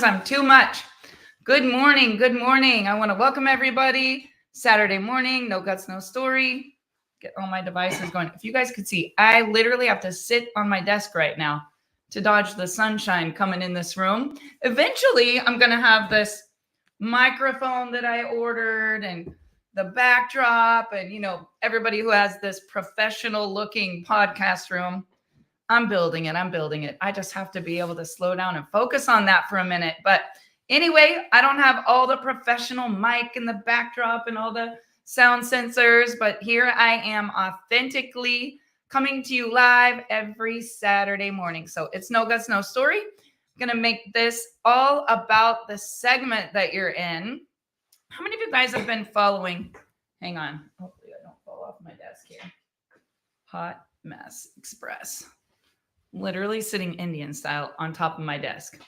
I'm too much. Good morning. Good morning. I want to welcome everybody. Saturday morning, no guts, no story. Get all my devices going. If you guys could see, I literally have to sit on my desk right now to dodge the sunshine coming in this room. Eventually, I'm going to have this microphone that I ordered and the backdrop and, everybody who has this professional looking podcast room. I'm building it. I'm building it. I just have to be able to slow down and focus on that for a minute. But anyway, I don't have all the professional mic and the backdrop and all the sound sensors, but here I am authentically coming to you live every Saturday morning. So it's No Guts, No Story. I'm going to make this all about the segment that you're in. How many of you guys have been following? Hang on. Hopefully I don't fall off my desk here. Hot Mess Express. Literally sitting Indian style on top of my desk.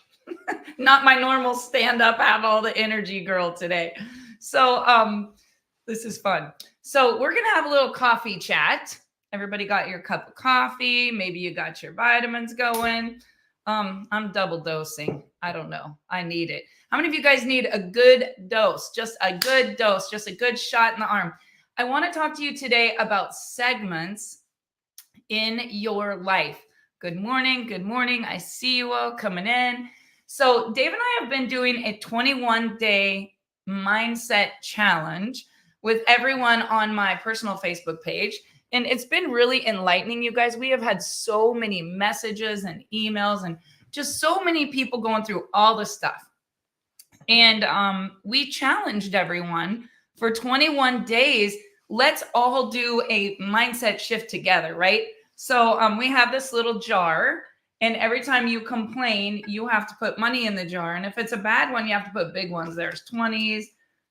Not my normal stand up, have all the energy girl today. So this is fun. So we're going to have a little coffee chat. Everybody got your cup of coffee. Maybe you got your vitamins going. I'm double dosing. I don't know. I need it. How many of you guys need a good dose? Just a good dose, just a good shot in the arm. I want to talk to you today about segments in your life. Good morning. Good morning. I see you all coming in. So Dave and I have been doing a 21-day mindset challenge with everyone on my personal Facebook page. And it's been really enlightening, you guys. We have had so many messages and emails and just so many people going through all the stuff. And we challenged everyone for 21 days. Let's all do a mindset shift together, right? So we have this little jar, and every time you complain, you have to put money in the jar. And if it's a bad one, you have to put big ones. There's 20s,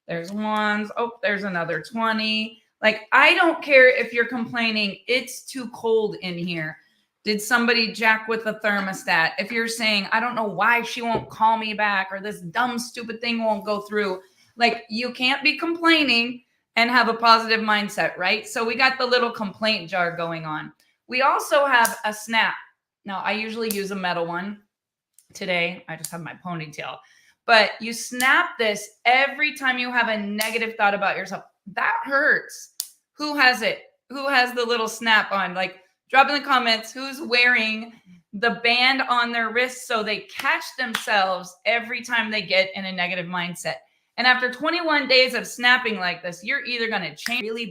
there's ones. Oh, there's another 20. Like, I don't care if you're complaining, it's too cold in here. Did somebody jack with the thermostat? If you're saying, I don't know why she won't call me back, or this dumb, stupid thing won't go through. Like, you can't be complaining and have a positive mindset, right? So we got the little complaint jar going on. We also have a snap. Now, I usually use a metal one. Today, I just have my ponytail. But you snap this every time you have a negative thought about yourself. That hurts. Who has it? Who has the little snap on? Like, drop in the comments who's wearing the band on their wrist so they catch themselves every time they get in a negative mindset. And after 21 days of snapping like this, you're either going to change a really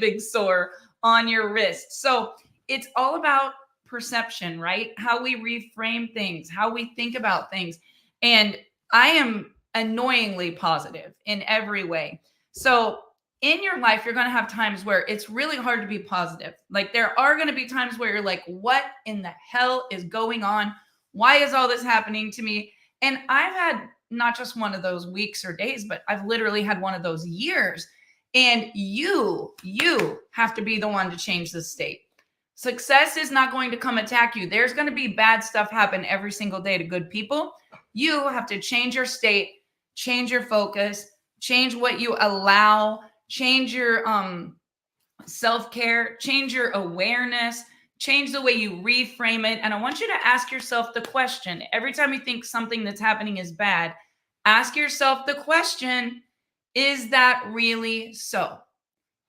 big sore on your wrist. So it's all about perception, right? How we reframe things, how we think about things. And I am annoyingly positive in every way. So in your life, you're going to have times where it's really hard to be positive. Like, there are going to be times where you're like, what in the hell is going on? Why is all this happening to me? And I've had not just one of those weeks or days, but I've literally had one of those years. And you have to be the one to change the state. Success is not going to come attack you. There's going to be bad stuff happen every single day to good people. You have to change your state, change your focus, change what you allow, change your self-care, change your awareness, change the way you reframe it. And I want you to ask yourself the question, every time you think something that's happening is bad, ask yourself the question, is that really so?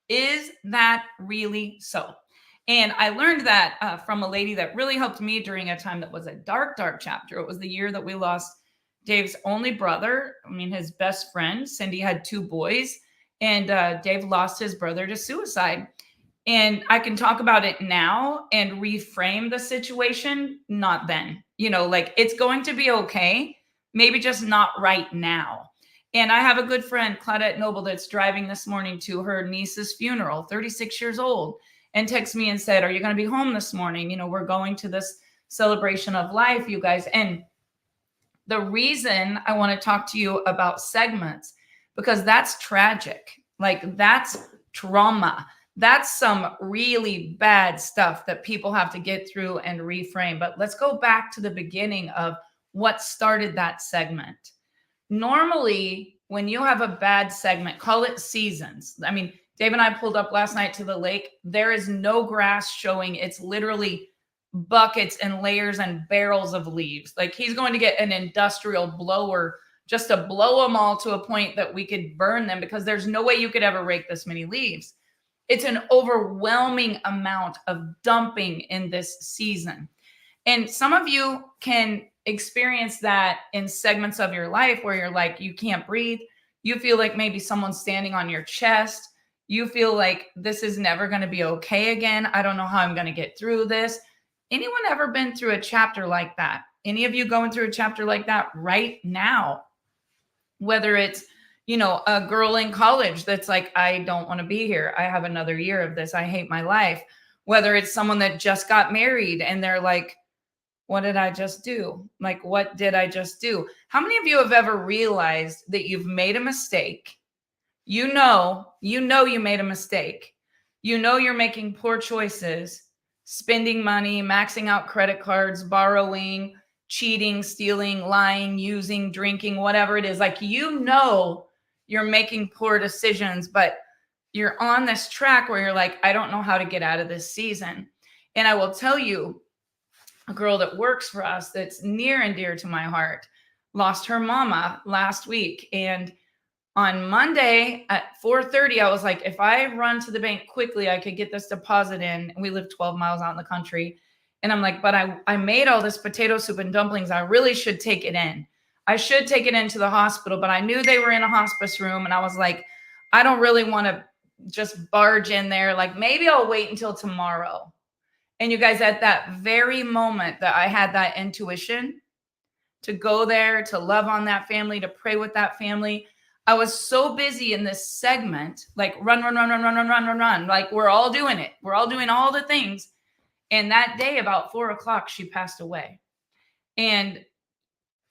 Is that really so? And I learned that from a lady that really helped me during a time that was a dark, dark chapter. It was the year that we lost Dave's only brother. His best friend. Cindy had 2 boys, and Dave lost his brother to suicide. And I can talk about it now and reframe the situation, not then. Like, it's going to be okay, maybe just not right now. And I have a good friend, Claudette Noble, that's driving this morning to her niece's funeral, 36 years old, and texted me and said, are you going to be home this morning? We're going to this celebration of life, you guys. And the reason I want to talk to you about segments, because that's tragic. Like, that's trauma. That's some really bad stuff that people have to get through and reframe. But let's go back to the beginning of what started that segment. Normally, when you have a bad segment, call it seasons. Dave and I pulled up last night to the lake. There is no grass showing. It's literally buckets and layers and barrels of leaves. Like he's going to get an industrial blower just to blow them all to a point that we could burn them, because there's no way you could ever rake this many leaves. It's an overwhelming amount of dumping in this season. And some of you can experience that in segments of your life where you're like, you can't breathe. You feel like maybe someone's standing on your chest. You feel like this is never going to be okay again. I don't know how I'm going to get through this. Anyone ever been through a chapter like that? Any of you going through a chapter like that right now? Whether it's, a girl in college that's like, I don't want to be here. I have another year of this. I hate my life. Whether it's someone that just got married and they're like, what did I just do? Like, what did I just do? How many of you have ever realized that you've made a mistake? You know you made a mistake. You're making poor choices, spending money, maxing out credit cards, borrowing, cheating, stealing, lying, using, drinking, whatever it is. Like, you're making poor decisions, but you're on this track where you're like, I don't know how to get out of this season. And I will tell you, a girl that works for us that's near and dear to my heart lost her mama last week. And on Monday at 4:30, I was like, if I run to the bank quickly, I could get this deposit in. And we live 12 miles out in the country. And I'm like, but I made all this potato soup and dumplings. I really should take it in. I should take it into the hospital, but I knew they were in a hospice room. And I was like, I don't really want to just barge in there. Like, maybe I'll wait until tomorrow. And you guys, at that very moment that I had that intuition to go there, to love on that family, to pray with that family, I was so busy in this segment, like run. Like, we're all doing it. We're all doing all the things. And that day, about 4:00, she passed away. And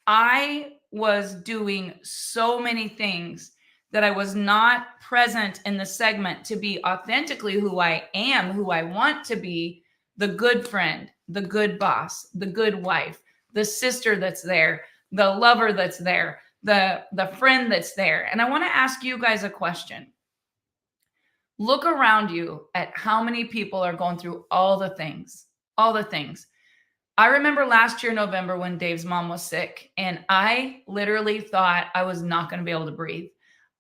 I was doing so many things that I was not present in the segment to be authentically who I am, who I want to be, the good friend, the good boss, the good wife, the sister that's there, the lover that's there, the friend that's there. And I want to ask you guys a question. Look around you at how many people are going through all the things. I remember last year, November, when Dave's mom was sick, and I literally thought I was not going to be able to breathe.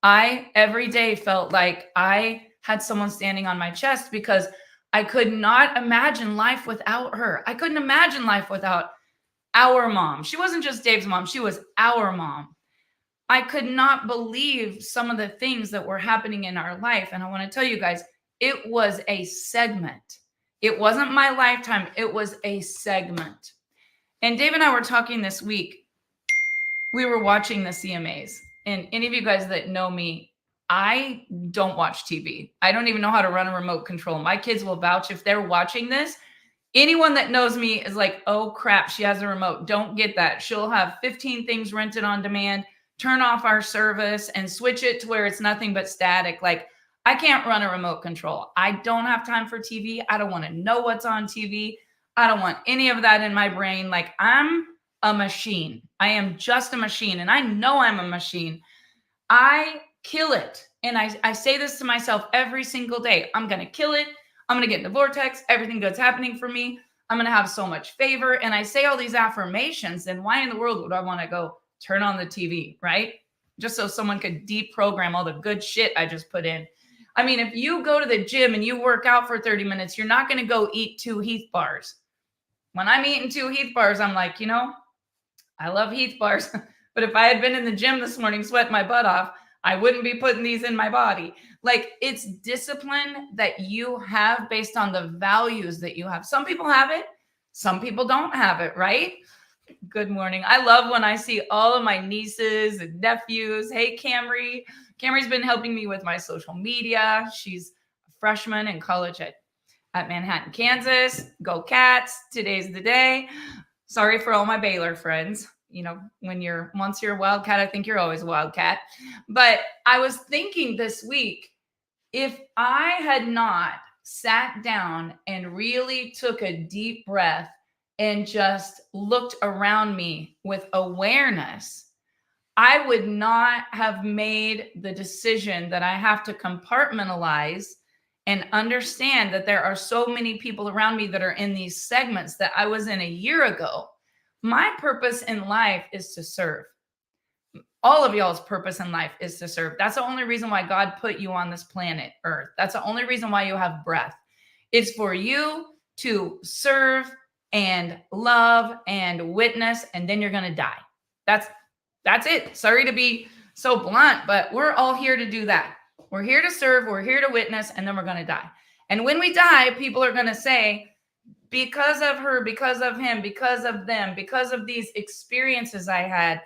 I every day felt like I had someone standing on my chest, because I could not imagine life without her. I couldn't imagine life without our mom. She wasn't just Dave's mom. She was our mom. I could not believe some of the things that were happening in our life. And I want to tell you guys, it was a segment. It wasn't my lifetime. It was a segment. And Dave and I were talking this week. We were watching the CMAs. And any of you guys that know me, I don't watch TV. I don't even know how to run a remote control. My kids will vouch if they're watching this. Anyone that knows me is like, oh crap, she has a remote. Don't get that. She'll have 15 things rented on demand, turn off our service and switch it to where it's nothing but static. Like, I can't run a remote control. I don't have time for TV. I don't want to know what's on TV. I don't want any of that in my brain. Like, I'm a machine. I am just a machine. And I know I'm a machine. I kill it. And I say this to myself every single day. I'm going to kill it. I'm going to get in the vortex. Everything good's happening for me. I'm going to have so much favor. And I say all these affirmations. And why in the world would I want to go turn on the TV, right? Just so someone could deprogram all the good shit I just put in. I mean, if you go to the gym and you work out for 30 minutes, you're not going to go eat 2 Heath bars. When I'm eating 2 Heath bars, I'm like, I love Heath bars. But if I had been in the gym this morning, sweating my butt off, I wouldn't be putting these in my body. Like, it's discipline that you have based on the values that you have. Some people have it. Some people don't have it, right? Good morning. I love when I see all of my nieces and nephews. Hey, Camry. Camry's been helping me with my social media. She's a freshman in college at Manhattan, Kansas. Go Cats. Today's the day. Sorry for all my Baylor friends. Once you're a Wildcat, I think you're always a Wildcat. But I was thinking this week, if I had not sat down and really took a deep breath and just looked around me with awareness, I would not have made the decision that I have to compartmentalize and understand that there are so many people around me that are in these segments that I was in a year ago. My purpose in life is to serve. All of y'all's purpose in life is to serve. That's the only reason why God put you on this planet Earth. That's the only reason why you have breath. It's for you to serve and love and witness, and then you're going to die. That's it. Sorry to be so blunt, but we're all here to do that. We're here to serve, we're here to witness, and then we're going to die. And when we die, people are going to say, because of her, because of him, because of them, because of these experiences I had,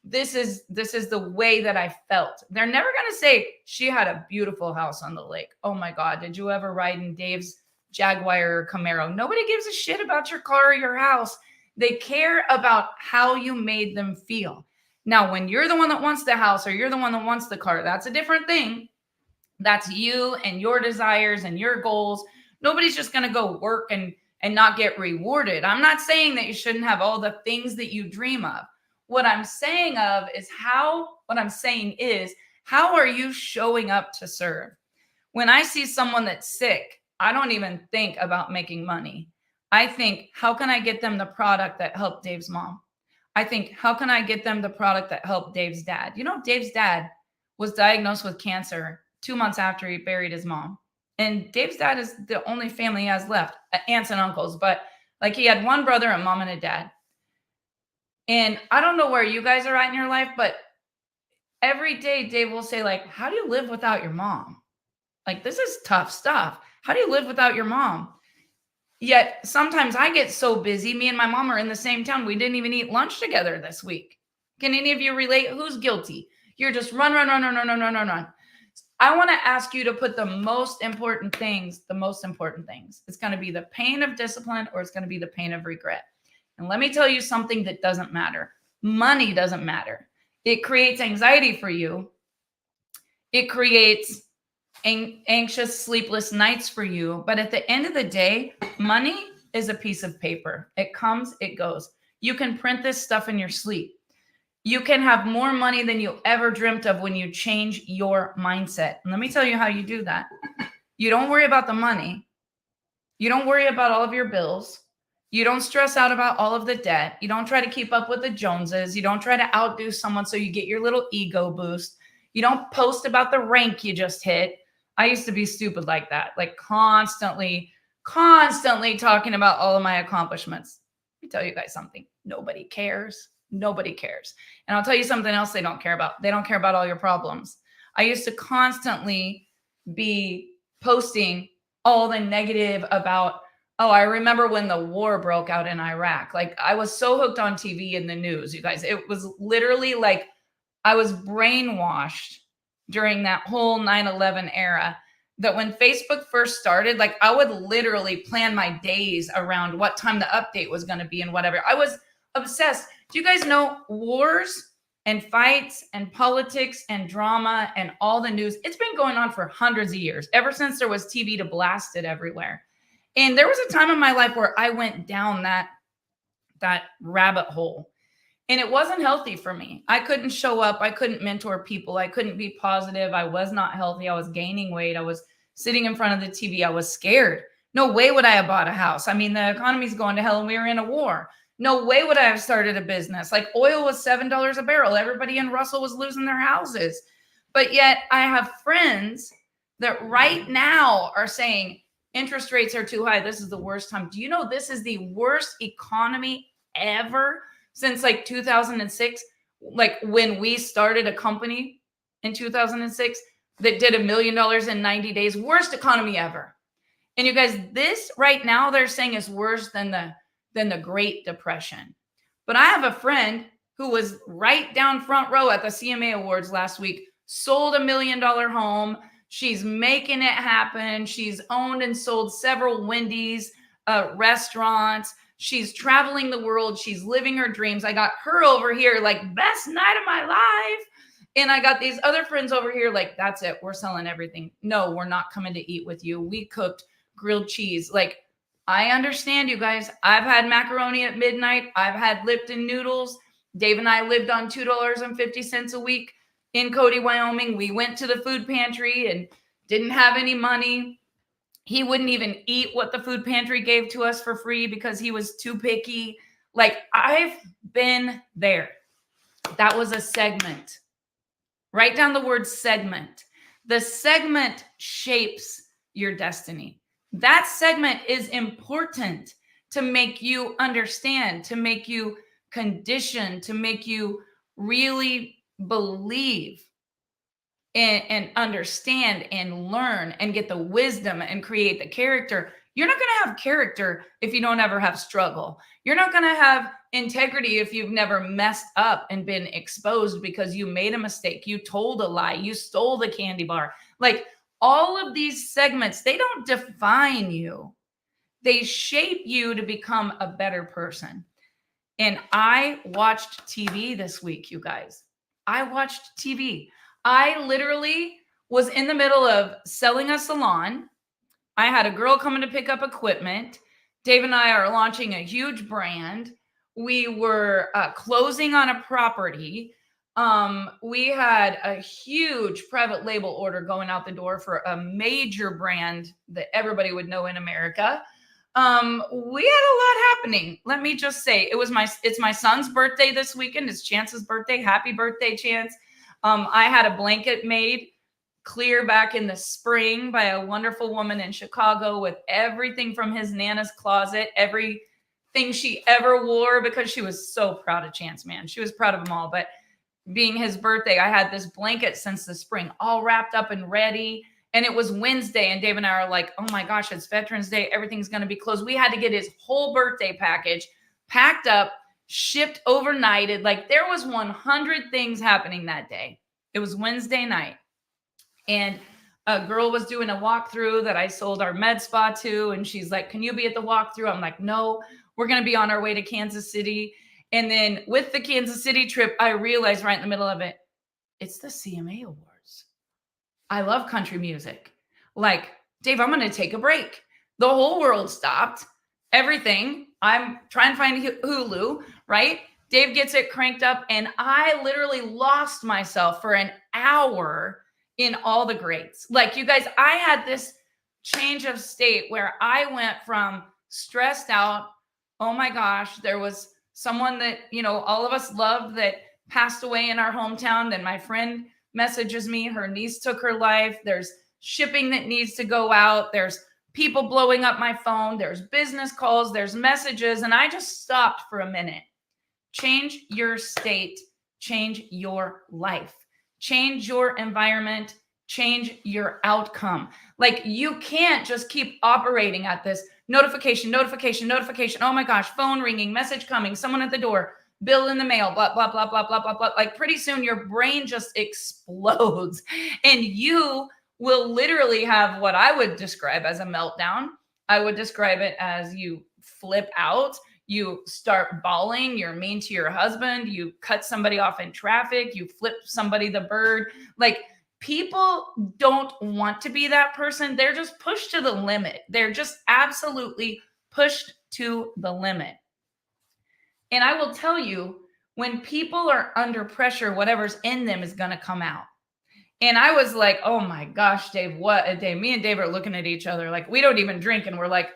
this is the way that I felt. They're never going to say she had a beautiful house on the lake. Oh my God, did you ever ride in Dave's Jaguar or Camaro? Nobody gives a shit about your car or your house. They care about how you made them feel. Now, when you're the one that wants the house or you're the one that wants the car, that's a different thing. That's you and your desires and your goals. Nobody's just going to go work and not get rewarded. I'm not saying that you shouldn't have all the things that you dream of. What I'm saying is how are you showing up to serve? When I see someone that's sick, I don't even think about making money. I think, how can I get them the product that helped Dave's mom? I think, how can I get them the product that helped Dave's dad? You know, Dave's dad was diagnosed with cancer 2 months after he buried his mom. And Dave's dad is the only family he has left, aunts and uncles. But like, he had one brother, a mom, and a dad. And I don't know where you guys are at in your life, but every day Dave will say, like, how do you live without your mom? Like, this is tough stuff. How do you live without your mom? Yet sometimes I get so busy. Me and my mom are in the same town. We didn't even eat lunch together this week. Can any of you relate? Who's guilty? You're just run. I want to ask you to put the most important things. It's going to be the pain of discipline, or it's going to be the pain of regret. And let me tell you something that doesn't matter. Money doesn't matter. It creates anxiety for you. It creates anxious, sleepless nights for you. But at the end of the day, money is a piece of paper. It comes, it goes. You can print this stuff in your sleep. You can have more money than you ever dreamt of when you change your mindset. And let me tell you how you do that. You don't worry about the money. You don't worry about all of your bills. You don't stress out about all of the debt. You don't try to keep up with the Joneses. You don't try to outdo someone so you get your little ego boost. You don't post about the rank you just hit. I used to be stupid like that, like constantly talking about all of my accomplishments. Let me tell you guys something. Nobody cares. Nobody cares. And I'll tell you something else they don't care about. They don't care about all your problems. I used to constantly be posting all the negative about, oh, I remember when the war broke out in Iraq. Like, I was so hooked on TV and the news, you guys. It was literally like I was brainwashed during that whole 9/11 era, that when Facebook first started, like, I would literally plan my days around what time the update was going to be and whatever. I was obsessed. Do you guys know wars and fights and politics and drama and all the news? It's been going on for hundreds of years, ever since there was TV to blast it everywhere. And there was a time in my life where I went down that rabbit hole. And it wasn't healthy for me. I couldn't show up. I couldn't mentor people. I couldn't be positive. I was not healthy. I was gaining weight. I was sitting in front of the TV. I was scared. No way would I have bought a house. I mean, the economy's going to hell and we were in a war. No way would I have started a business. Like, oil was $7 a barrel. Everybody in Russell was losing their houses. But yet I have friends that right now are saying interest rates are too high. This is the worst time. Do you know this is the worst economy ever? Since like 2006, like when we started a company in 2006 that did $1 million in 90 days, worst economy ever. And you guys, this right now they're saying is worse than the Great Depression. But I have a friend who was right down front row at the CMA Awards last week, sold $1 million home. She's making it happen. She's owned and sold several Wendy's restaurants. She's traveling the world. She's living her dreams. I got her over here like, best night of my life. And I got these other friends over here like, that's it. We're selling everything. No, we're not coming to eat with you. We cooked grilled cheese. Like, I understand, you guys. I've had macaroni at midnight. I've had Lipton noodles. Dave and I lived on $2.50 a week in Cody, Wyoming. We went to the food pantry and didn't have any money. He wouldn't even eat what the food pantry gave to us for free because he was too picky. Like, I've been there. That was a segment. Write down the word segment. The segment shapes your destiny. That segment is important to make you understand, to make you condition, to make you really believe and understand and learn and get the wisdom and create the character. You're not going to have character if you don't ever have struggle. You're not going to have integrity if you've never messed up and been exposed because you made a mistake, you told a lie, you stole the candy bar. Like, all of these segments, they don't define you. They shape you to become a better person. And I watched TV this week, you guys. I watched TV. I literally was in the middle of selling a salon. I had a girl coming to pick up equipment. Dave and I are launching a huge brand. We were closing on a property. We had a huge private label order going out the door for a major brand that everybody would know in America. We had a lot happening. Let me just say, it's my son's birthday this weekend. It's Chance's birthday. Happy birthday, Chance. I had a blanket made clear back in the spring by a wonderful woman in Chicago with everything from his Nana's closet, everything she ever wore, because she was so proud of Chance, man. She was proud of them all. But being his birthday, I had this blanket since the spring, all wrapped up and ready. And it was Wednesday, and Dave and I are like, oh my gosh, it's Veterans Day. Everything's going to be closed. We had to get his whole birthday package packed up, shipped, overnighted. Like, there was 100 things happening that day. It was Wednesday night. And a girl was doing a walkthrough that I sold our med spa to. And she's like, can you be at the walkthrough? I'm like, no, we're going to be on our way to Kansas City. And then with the Kansas City trip, I realized right in the middle of it, it's the CMA Awards. I love country music. Like, Dave, I'm going to take a break. The whole world stopped. Everything. I'm trying to find Hulu, right? Dave gets it cranked up, and I literally lost myself for an hour in all the greats. Like, you guys, I had this change of state where I went from stressed out. Oh my gosh, there was someone that, all of us loved that passed away in our hometown. And my friend messages me, her niece took her life. There's shipping that needs to go out. There's people blowing up my phone. There's business calls. There's messages. And I just stopped for a minute. Change your state. Change your life. Change your environment. Change your outcome. Like, you can't just keep operating at this notification. Oh my gosh, phone ringing, message coming, someone at the door, bill in the mail, blah, blah, blah, blah, blah, blah, blah. Like, pretty soon your brain just explodes and you will literally have what I would describe as a meltdown. I would describe it as you flip out. You start bawling, you're mean to your husband, you cut somebody off in traffic, you flip somebody the bird. Like, people don't want to be that person. They're just pushed to the limit. They're just absolutely pushed to the limit. And I will tell you, when people are under pressure, whatever's in them is going to come out. And I was like, oh my gosh, Dave, what a day. Me and Dave are looking at each other like, we don't even drink. And we're like,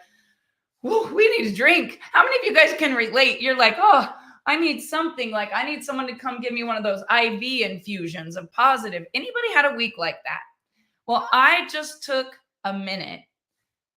whoa, we need to drink. How many of you guys can relate? You're like, oh, I need something. Like, I need someone to come give me one of those IV infusions of positive. Anybody had a week like that? Well, I just took a minute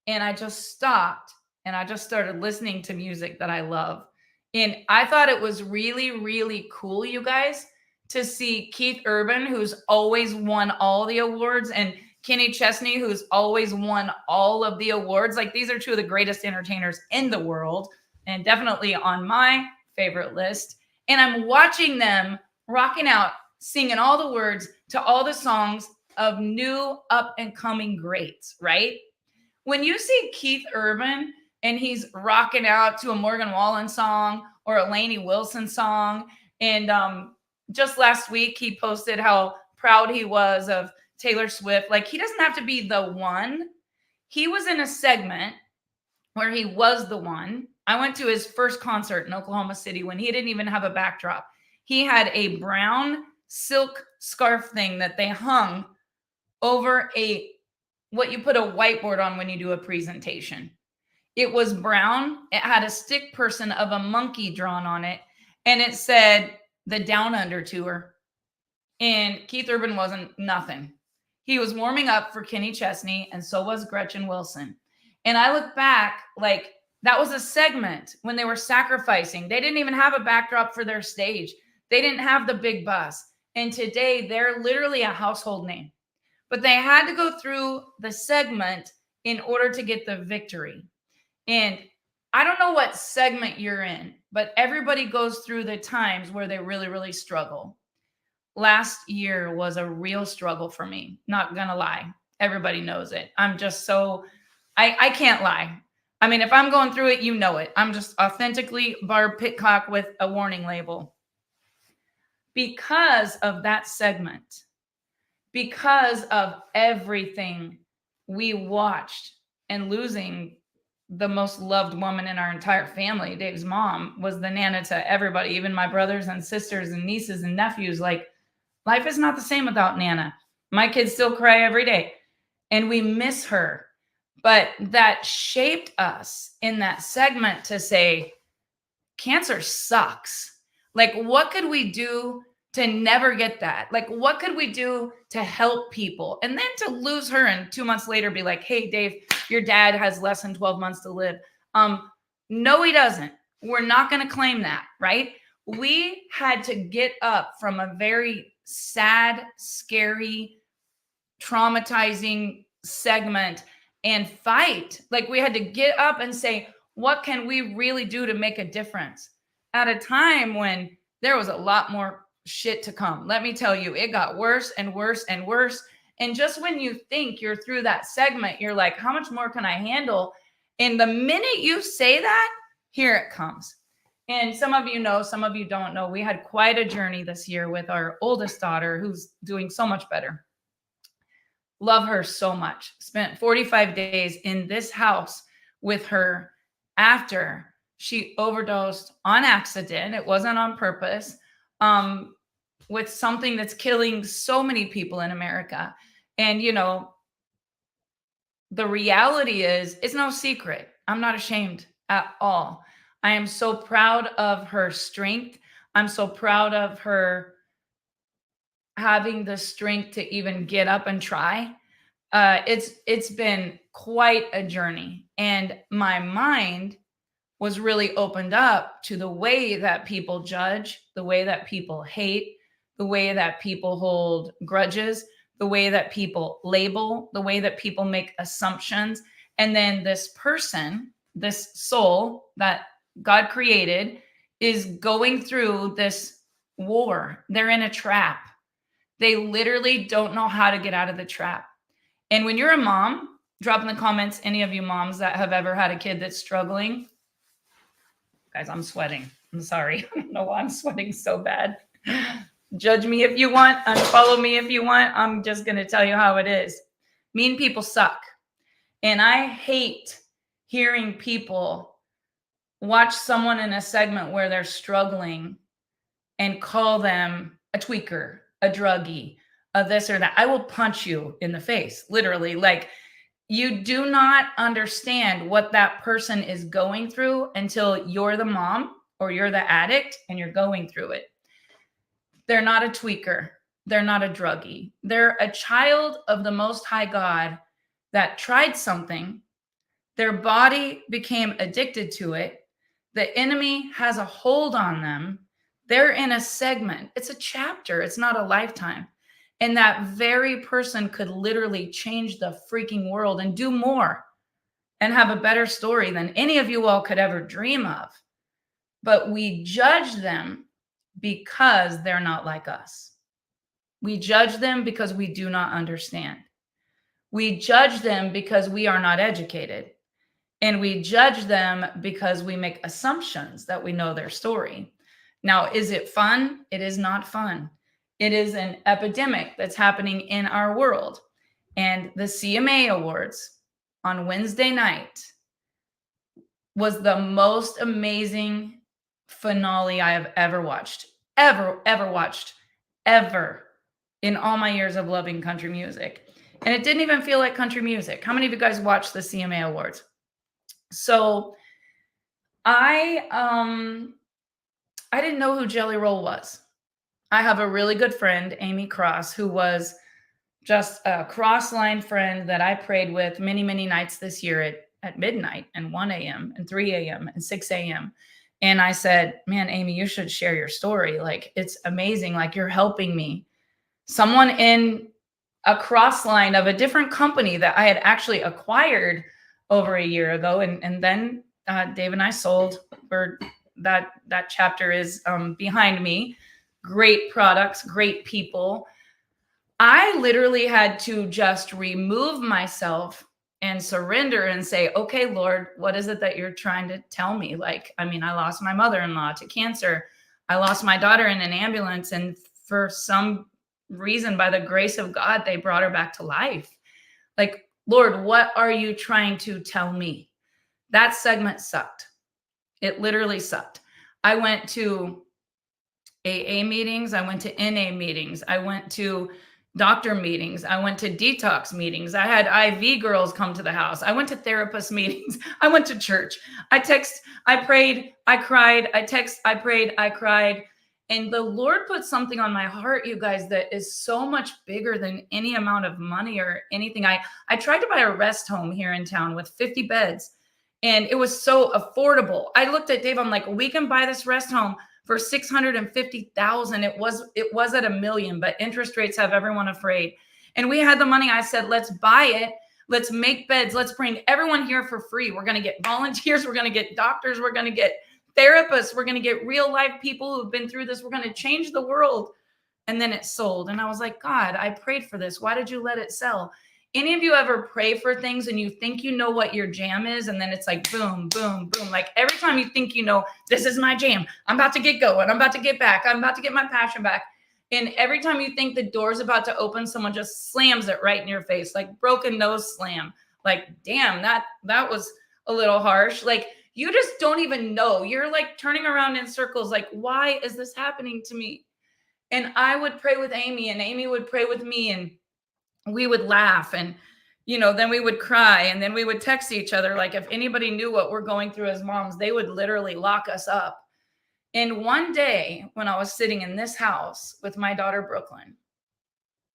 and I just stopped and I just started listening to music that I love. And I thought it was really, really cool, you guys, to see Keith Urban, who's always won all the awards, and Kenny Chesney, who's always won all of the awards. Like, these are two of the greatest entertainers in the world and definitely on my favorite list. And I'm watching them rocking out, singing all the words to all the songs of new up and coming greats, right? When you see Keith Urban and he's rocking out to a Morgan Wallen song or a Lainey Wilson song, and just last week he posted how proud he was of Taylor Swift. Like, he doesn't have to be the one. He was in a segment where he was the one. I went to his first concert in Oklahoma City when he didn't even have a backdrop. He had a brown silk scarf thing that they hung over a what you put a whiteboard on when you do a presentation. It was brown. It had a stick person of a monkey drawn on it. And it said the Down Under Tour. And Keith Urban wasn't nothing. He was warming up for Kenny Chesney, and so was Gretchen Wilson. And I look back, like, that was a segment when they were sacrificing. They didn't even have a backdrop for their stage. They didn't have the big bus. And today they're literally a household name. But they had to go through the segment in order to get the victory. And I don't know what segment you're in, but everybody goes through the times where they really, really struggle. Last year was a real struggle for me. Not gonna lie. Everybody knows it. I'm just so, I can't lie. I mean, if I'm going through it, you know it. I'm just authentically Barb Pitcock with a warning label. Because of that segment, because of everything we watched, and losing the most loved woman in our entire family, Dave's mom, was the Nana to everybody, even my brothers and sisters and nieces and nephews. Like, life is not the same without Nana. My kids still cry every day, and we miss her. But that shaped us in that segment to say, cancer sucks. Like, what could we do to never get that? Like, what could we do to help people? And then to lose her and 2 months later be like, hey, Dave, your dad has less than 12 months to live. No, he doesn't. We're not going to claim that, right? We had to get up from a very sad, scary, traumatizing segment and fight. Like, we had to get up and say, what can we really do to make a difference at a time when there was a lot more shit to come? Let me tell you, it got worse and worse and worse. And just when you think you're through that segment, you're like, how much more can I handle? And the minute you say that, here it comes. And some of you know, some of you don't know, we had quite a journey this year with our oldest daughter, who's doing so much better. Love her so much. Spent 45 days in this house with her after she overdosed on accident. It wasn't on purpose. With something that's killing so many people in America. And, you know, the reality is, it's no secret. I'm not ashamed at all. I am so proud of her strength. I'm so proud of her having the strength to even get up and try. It's been quite a journey. And my mind was really opened up to the way that people judge, the way that people hate, the way that people hold grudges, the way that people label, the way that people make assumptions. And then this person, this soul that God created, is going through this war. They're in a trap. They literally don't know how to get out of the trap. And when you're a mom, drop in the comments, any of you moms that have ever had a kid that's struggling. Guys, I'm sweating. I'm sorry. I don't know why I'm sweating so bad. Judge me if you want. Unfollow me if you want. I'm just going to tell you how it is. Mean people suck. And I hate hearing people watch someone in a segment where they're struggling and call them a tweaker, a druggie, a this or that. I will punch you in the face, literally. Like, you do not understand what that person is going through until you're the mom or you're the addict and you're going through it. They're not a tweaker. They're not a druggie. They're a child of the Most High God that tried something. Their body became addicted to it. The enemy has a hold on them. They're in a segment. It's a chapter. It's not a lifetime. And that very person could literally change the freaking world and do more and have a better story than any of you all could ever dream of. But we judge them because they're not like us. We judge them because we do not understand. We judge them because we are not educated. And we judge them because we make assumptions that we know their story. Now, is it fun? It is not fun. It is an epidemic that's happening in our world. And the CMA Awards on Wednesday night was the most amazing finale I have ever watched, ever watched, ever in all my years of loving country music. And it didn't even feel like country music. How many of you guys watched the CMA Awards? So I didn't know who Jelly Roll was. I have a really good friend, Amy Cross, who was just a cross-line friend that I prayed with many, many nights this year at midnight and 1 a.m. and 3 a.m. and 6 a.m. And I said, man, Amy, you should share your story. Like, it's amazing. Like, you're helping me. Someone in a cross line of a different company that I had actually acquired over a year ago. And then Dave and I sold, where that chapter is behind me. Great products, great people. I literally had to just remove myself and surrender and say, okay, Lord, what is it that you're trying to tell me? Like, I mean, I lost my mother-in-law to cancer. I lost my daughter in an ambulance. And for some reason, by the grace of God, they brought her back to life. Like, Lord, what are you trying to tell me? That segment sucked. It literally sucked. I went to AA meetings. I went to NA meetings. I went to doctor meetings. I went to detox meetings. I had IV girls come to the house. I went to therapist meetings. I went to church. I prayed, I cried. I prayed, I cried. And the Lord put something on my heart, you guys, that is so much bigger than any amount of money or anything. I tried to buy a rest home here in town with 50 beds, and it was so affordable. I looked at Dave. I'm like, we can buy this rest home for $650,000. It was at $1 million, but interest rates have everyone afraid. And we had the money. I said, let's buy it. Let's make beds. Let's bring everyone here for free. We're going to get volunteers. We're going to get doctors. We're going to get therapists. We're going to get real life people who've been through this. We're going to change the world. And then it sold. And I was like, God, I prayed for this. Why did you let it sell? Any of you ever pray for things and you think you know what your jam is, and then it's like boom, boom, boom. Like every time you think you know, this is my jam. I'm about to get going. I'm about to get back. I'm about to get my passion back. And every time you think the door's about to open, someone just slams it right in your face, like broken nose slam. Like, damn, that was a little harsh. Like, you just don't even know. You're like turning around in circles. Like, why is this happening to me? And I would pray with Amy, and Amy would pray with me, and we would laugh, and then we would cry, and then we would text each other. Like, if anybody knew what we're going through as moms, they would literally lock us up. And one day when I was sitting in this house with my daughter, Brooklyn,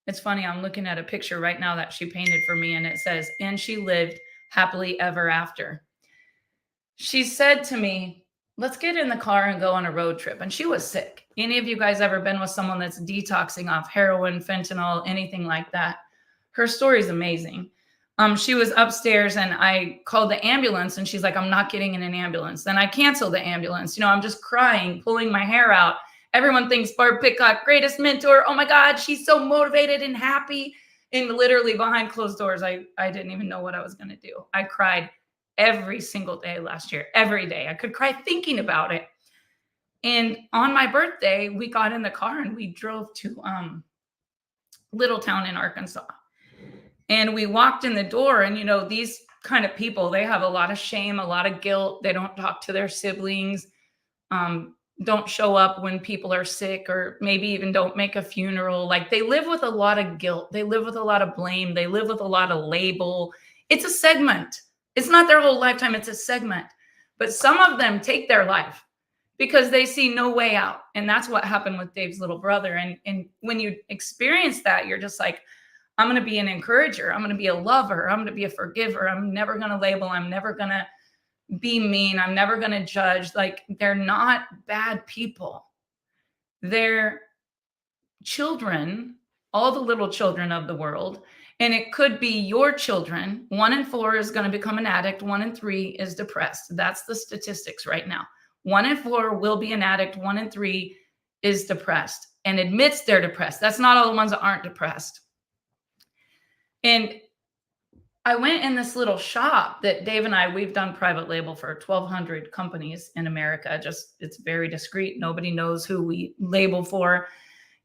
it's funny, I'm looking at a picture right now that she painted for me, and it says, and she lived happily ever after. She said to me, let's get in the car and go on a road trip. And she was sick. Any of you guys ever been with someone that's detoxing off heroin, fentanyl, anything like that? Her story is amazing. She was upstairs, and I called the ambulance, and she's like, I'm not getting in an ambulance. Then I canceled the ambulance. I'm just crying, pulling my hair out. Everyone thinks Barb Pitcock, greatest mentor. Oh my God, she's so motivated and happy. And literally behind closed doors, I didn't even know what I was going to do. I cried every single day last year, every day. I could cry thinking about it. And on my birthday, we got in the car and we drove to Little Town in Arkansas. And we walked in the door, and, these kind of people, they have a lot of shame, a lot of guilt. They don't talk to their siblings, don't show up when people are sick, or maybe even don't make a funeral. Like, they live with a lot of guilt. They live with a lot of blame. They live with a lot of label. It's a segment. It's not their whole lifetime. It's a segment. But some of them take their life because they see no way out. And that's what happened with Dave's little brother. And when you experience that, you're just like, I'm going to be an encourager. I'm going to be a lover. I'm going to be a forgiver. I'm never going to label. I'm never going to be mean. I'm never going to judge. Like, they're not bad people. They're children, all the little children of the world. And it could be your children. 1 in 4 is going to become an addict. 1 in 3 is depressed. That's the statistics right now. 1 in 4 will be an addict. 1 in 3 is depressed and admits they're depressed. That's not all the ones that aren't depressed. And I went in this little shop that Dave and we've done private label for 1,200 companies in America. It's very discreet. Nobody knows who we label for.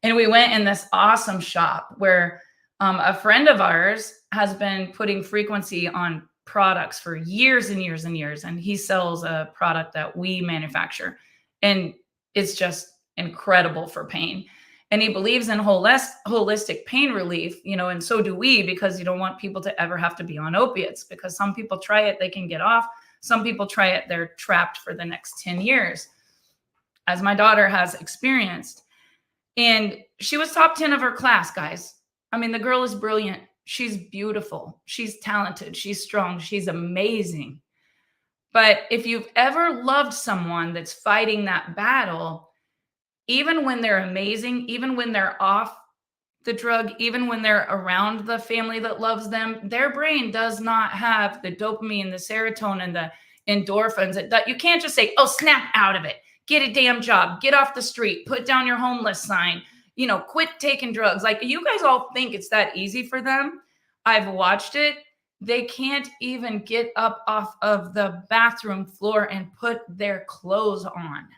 And we went in this awesome shop where a friend of ours has been putting frequency on products for years and years and years. And he sells a product that we manufacture. And it's just incredible for pain. And he believes in holistic pain relief, and so do we, because you don't want people to ever have to be on opiates, because some people try it, they can get off. Some people try it, they're trapped for the next 10 years, as my daughter has experienced. And she was top 10 of her class, guys. I mean, the girl is brilliant. She's beautiful. She's talented. She's strong. She's amazing. But if you've ever loved someone that's fighting that battle, even when they're amazing, even when they're off the drug, even when they're around the family that loves them, their brain does not have the dopamine, the serotonin, the endorphins. That you can't just say, oh, snap out of it. Get a damn job. Get off the street. Put down your homeless sign. Quit taking drugs. Like, you guys all think it's that easy for them. I've watched it. They can't even get up off of the bathroom floor and put their clothes on.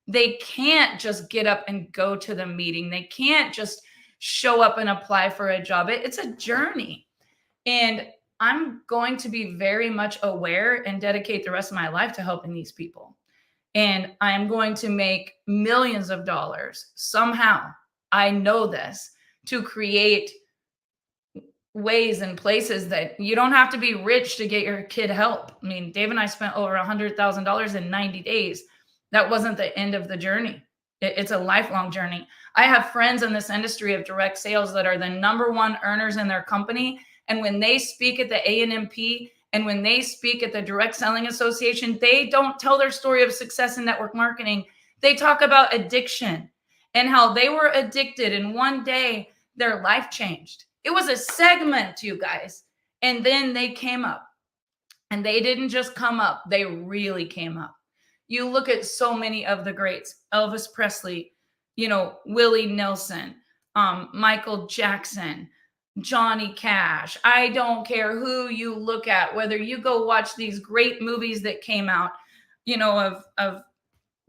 They can't just get up and go to the meeting. They can't just show up and apply for a job. It's a journey. And I'm going to be very much aware and dedicate the rest of my life to helping these people. And I'm going to make millions of dollars somehow. I know this, to create ways and places that you don't have to be rich to get your kid help. I mean, Dave and I spent over $100,000 in 90 days. That wasn't the end of the journey. It's a lifelong journey. I have friends in this industry of direct sales that are the #1 earners in their company. And when they speak at the ANMP and when they speak at the Direct Selling Association, they don't tell their story of success in network marketing. They talk about addiction and how they were addicted, and one day their life changed. It was a segment, you guys. And then they came up. And they didn't just come up, they really came up. You look at so many of the greats, Elvis Presley, Willie Nelson, Michael Jackson, Johnny Cash. I don't care who you look at, whether you go watch these great movies that came out, of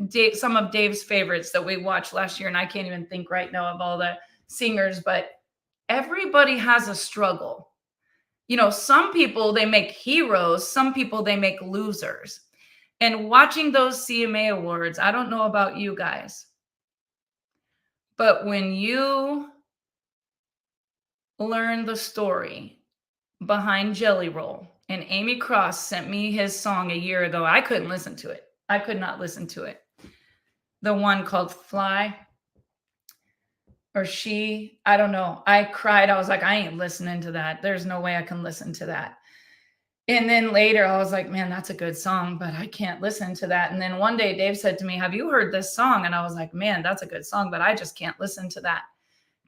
Dave, some of Dave's favorites that we watched last year. And I can't even think right now of all the singers, but everybody has a struggle. Some people, they make heroes. Some people, they make losers. And watching those CMA awards, I don't know about you guys, but when you learn the story behind Jelly Roll, and Amy Cross sent me his song a year ago, I couldn't listen to it. I could not listen to it. The one called Fly, or She, I don't know. I cried. I was like, I ain't listening to that. There's no way I can listen to that. And then later I was like, man, that's a good song, but I can't listen to that. And then one day Dave said to me, have you heard this song? And I was like, man, that's a good song, but I just can't listen to that.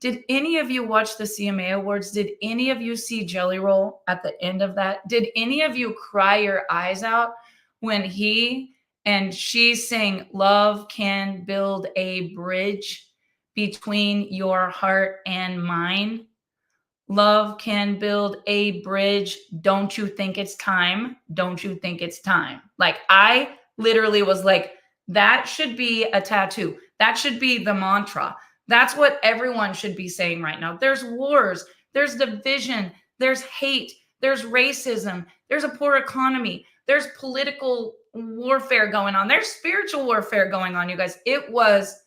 Did any of you watch the CMA Awards? Did any of you see Jelly Roll at the end of that? Did any of you cry your eyes out when he and she sang, love can build a bridge between your heart and mine? Love can build a bridge. Don't you think it's time? Don't you think it's time? Like, I literally was like, that should be a tattoo. That should be the mantra. That's what everyone should be saying right now. There's wars, there's division, there's hate, there's racism, there's a poor economy, there's political warfare going on, there's spiritual warfare going on, you guys. It was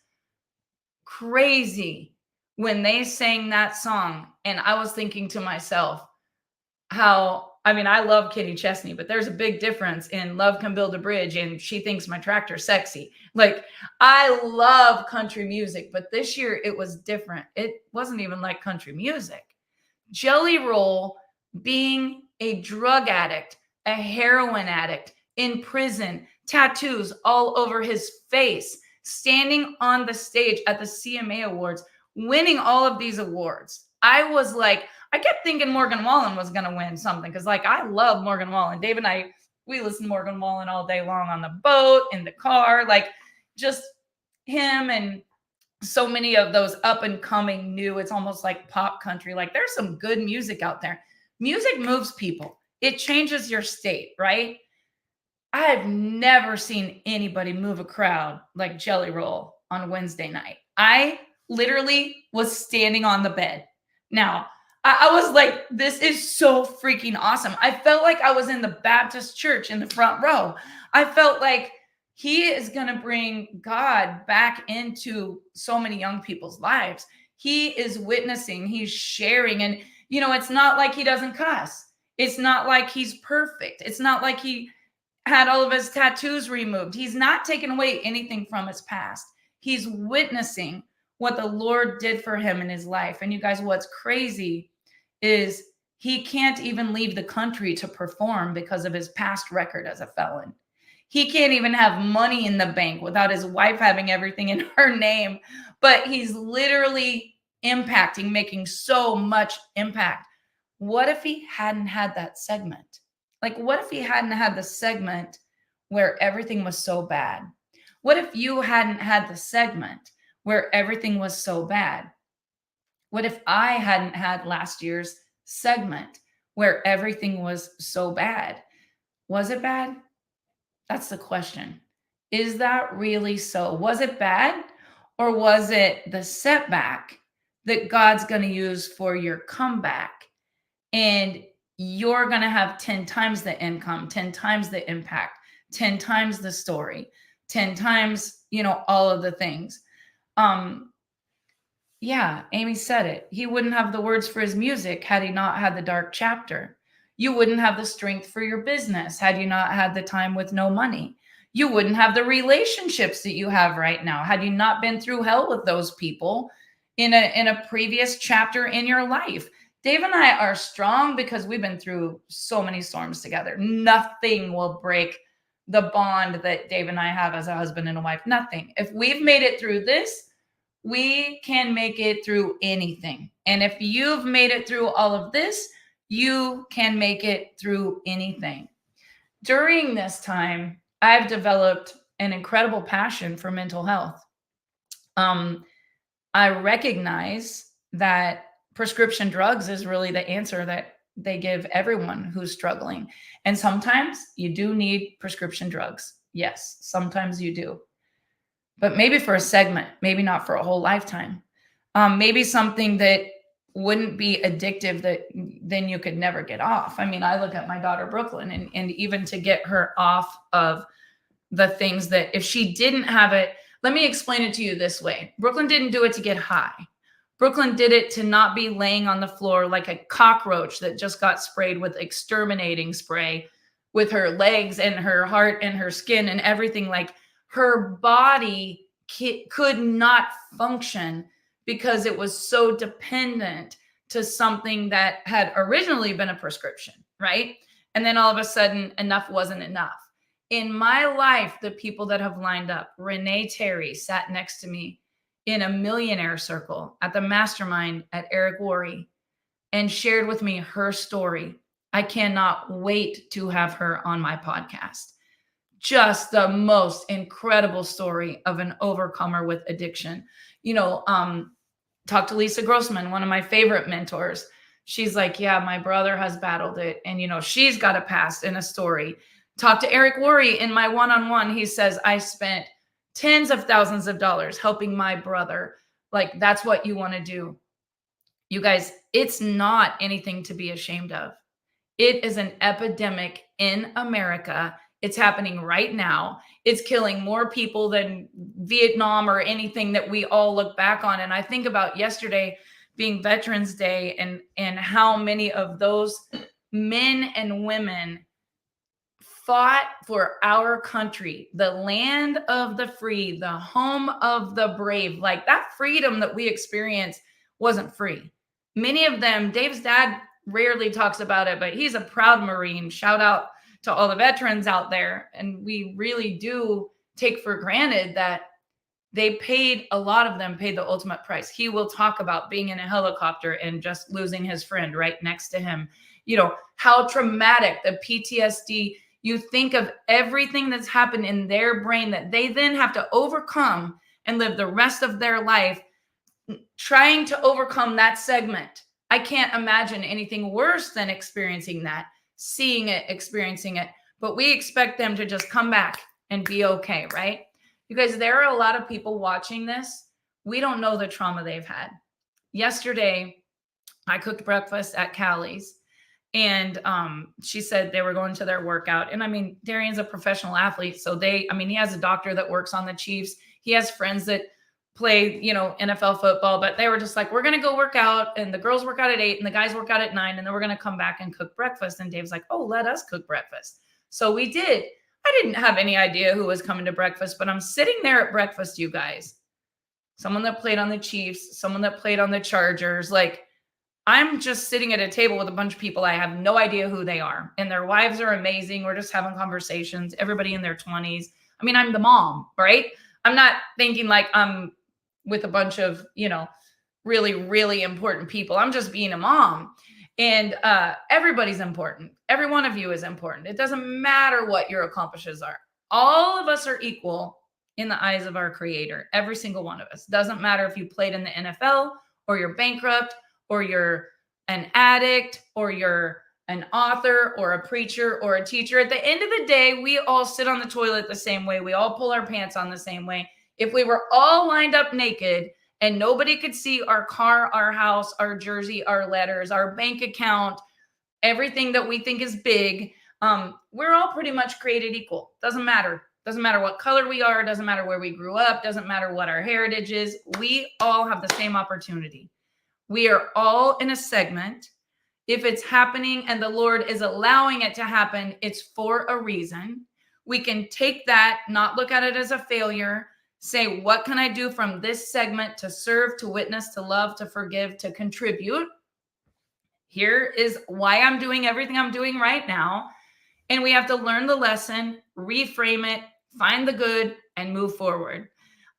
crazy when they sang that song. And I was thinking to myself, I love Kenny Chesney, but there's a big difference in Love Can Build a Bridge and She Thinks My Tractor's Sexy. Like, I love country music, but this year it was different. It wasn't even like country music. Jelly Roll, being a drug addict, a heroin addict, in prison, tattoos all over his face, standing on the stage at the CMA Awards, winning all of these awards. I was like, I kept thinking Morgan Wallen was going to win something, because I love Morgan Wallen. Dave and I, we listen to Morgan Wallen all day long on the boat, in the car, just him and so many of those up and coming new, it's almost like pop country. There's some good music out there. Music moves people. It changes your state, right? I've never seen anybody move a crowd like Jelly Roll on Wednesday night. I literally was standing on the bed. Now, I was like, this is so freaking awesome. I felt like I was in the Baptist church in the front row. I felt like He is going to bring God back into so many young people's lives. He is witnessing, he's sharing. And, it's not like he doesn't cuss. It's not like he's perfect. It's not like he had all of his tattoos removed. He's not taking away anything from his past. He's witnessing what the Lord did for him in his life. And you guys, what's crazy is he can't even leave the country to perform because of his past record as a felon. He can't even have money in the bank without his wife having everything in her name. But he's literally impacting, making so much impact. What if he hadn't had that segment? Like, what if he hadn't had the segment where everything was so bad? What if you hadn't had the segment where everything was so bad? What if I hadn't had last year's segment where everything was so bad? Was it bad? That's the question. Is that really so? Was it bad? Or was it the setback that God's going to use for your comeback? And you're going to have 10 times the income, 10 times the impact, 10 times the story, 10 times, all of the things. Yeah, Amy said it. He wouldn't have the words for his music had he not had the dark chapter. You wouldn't have the strength for your business had you not had the time with no money. You wouldn't have the relationships that you have right now had you not been through hell with those people in a previous chapter in your life. Dave and I are strong because we've been through so many storms together. Nothing will break the bond that Dave and I have as a husband and a wife. Nothing. If we've made it through this, we can make it through anything. And if you've made it through all of this, you can make it through anything. During this time, I've developed an incredible passion for mental health. I recognize that prescription drugs is really the answer that they give everyone who's struggling. And sometimes you do need prescription drugs. Yes, sometimes you do. But maybe for a segment, maybe not for a whole lifetime. Maybe something that wouldn't be addictive that then you could never get off. I mean, I look at my daughter, Brooklyn, and even to get her off of the things that if she didn't have it, let me explain it to you this way. Brooklyn didn't do it to get high. Brooklyn did it to not be laying on the floor like a cockroach that just got sprayed with exterminating spray with her legs and her heart and her skin and everything. Like, her body could not function because it was so dependent to something that had originally been a prescription, right? And then all of a sudden, enough wasn't enough. In my life, the people that have lined up, Renee Terry sat next to me in a millionaire circle at the mastermind at Eric Worre and shared with me her story. I cannot wait to have her on my podcast. Just the most incredible story of an overcomer with addiction. Talk to Lisa Grossman, one of my favorite mentors. She's like, yeah, my brother has battled it. And, she's got a past and a story. Talk to Eric Worre in my one-on-one. He says, I spent tens of thousands of dollars helping my brother. Like, that's what you want to do. You guys, it's not anything to be ashamed of. It is an epidemic in America. It's happening right now. It's killing more people than Vietnam or anything that we all look back on. And I think about yesterday being Veterans Day and how many of those men and women fought for our country, the land of the free, the home of the brave. Like, that freedom that we experienced wasn't free. Many of them, Dave's dad rarely talks about it, but he's a proud Marine. Shout out to all the veterans out there. And we really do take for granted that a lot of them paid the ultimate price. He will talk about being in a helicopter and just losing his friend right next to him. How traumatic, the PTSD. You think of everything that's happened in their brain that they then have to overcome and live the rest of their life trying to overcome that segment. I can't imagine anything worse than experiencing that, seeing it, experiencing it. But we expect them to just come back and be okay, right? Because there are a lot of people watching this. We don't know the trauma they've had. Yesterday, I cooked breakfast at Callie's, And she said they were going to their workout. And I mean, Darian's a professional athlete. So he has a doctor that works on the Chiefs. He has friends that play, NFL football, but they were just like, we're going to go work out. And the girls work out at 8 and the guys work out at 9. And then we're going to come back and cook breakfast. And Dave's like, oh, let us cook breakfast. So we did. I didn't have any idea who was coming to breakfast, but I'm sitting there at breakfast, you guys. Someone that played on the Chiefs, someone that played on the Chargers, like, I'm just sitting at a table with a bunch of people. I have no idea who they are. And their wives are amazing. We're just having conversations. Everybody in their 20s. I mean, I'm the mom, right? I'm not thinking like I'm with a bunch of, really, really important people. I'm just being a mom. And everybody's important. Every one of you is important. It doesn't matter what your accomplishments are. All of us are equal in the eyes of our Creator. Every single one of us. Doesn't matter if you played in the NFL or you're bankrupt, or you're an addict, or you're an author, or a preacher, or a teacher. At the end of the day, we all sit on the toilet the same way. We all pull our pants on the same way. If we were all lined up naked and nobody could see our car, our house, our jersey, our letters, our bank account, everything that we think is big, we're all pretty much created equal. Doesn't matter. Doesn't matter what color we are. Doesn't matter where we grew up. Doesn't matter what our heritage is. We all have the same opportunity. We are all in a segment. If it's happening and the Lord is allowing it to happen, it's for a reason. We can take that, not look at it as a failure, say, what can I do from this segment to serve, to witness, to love, to forgive, to contribute? Here is why I'm doing everything I'm doing right now. And we have to learn the lesson, reframe it, find the good, and move forward.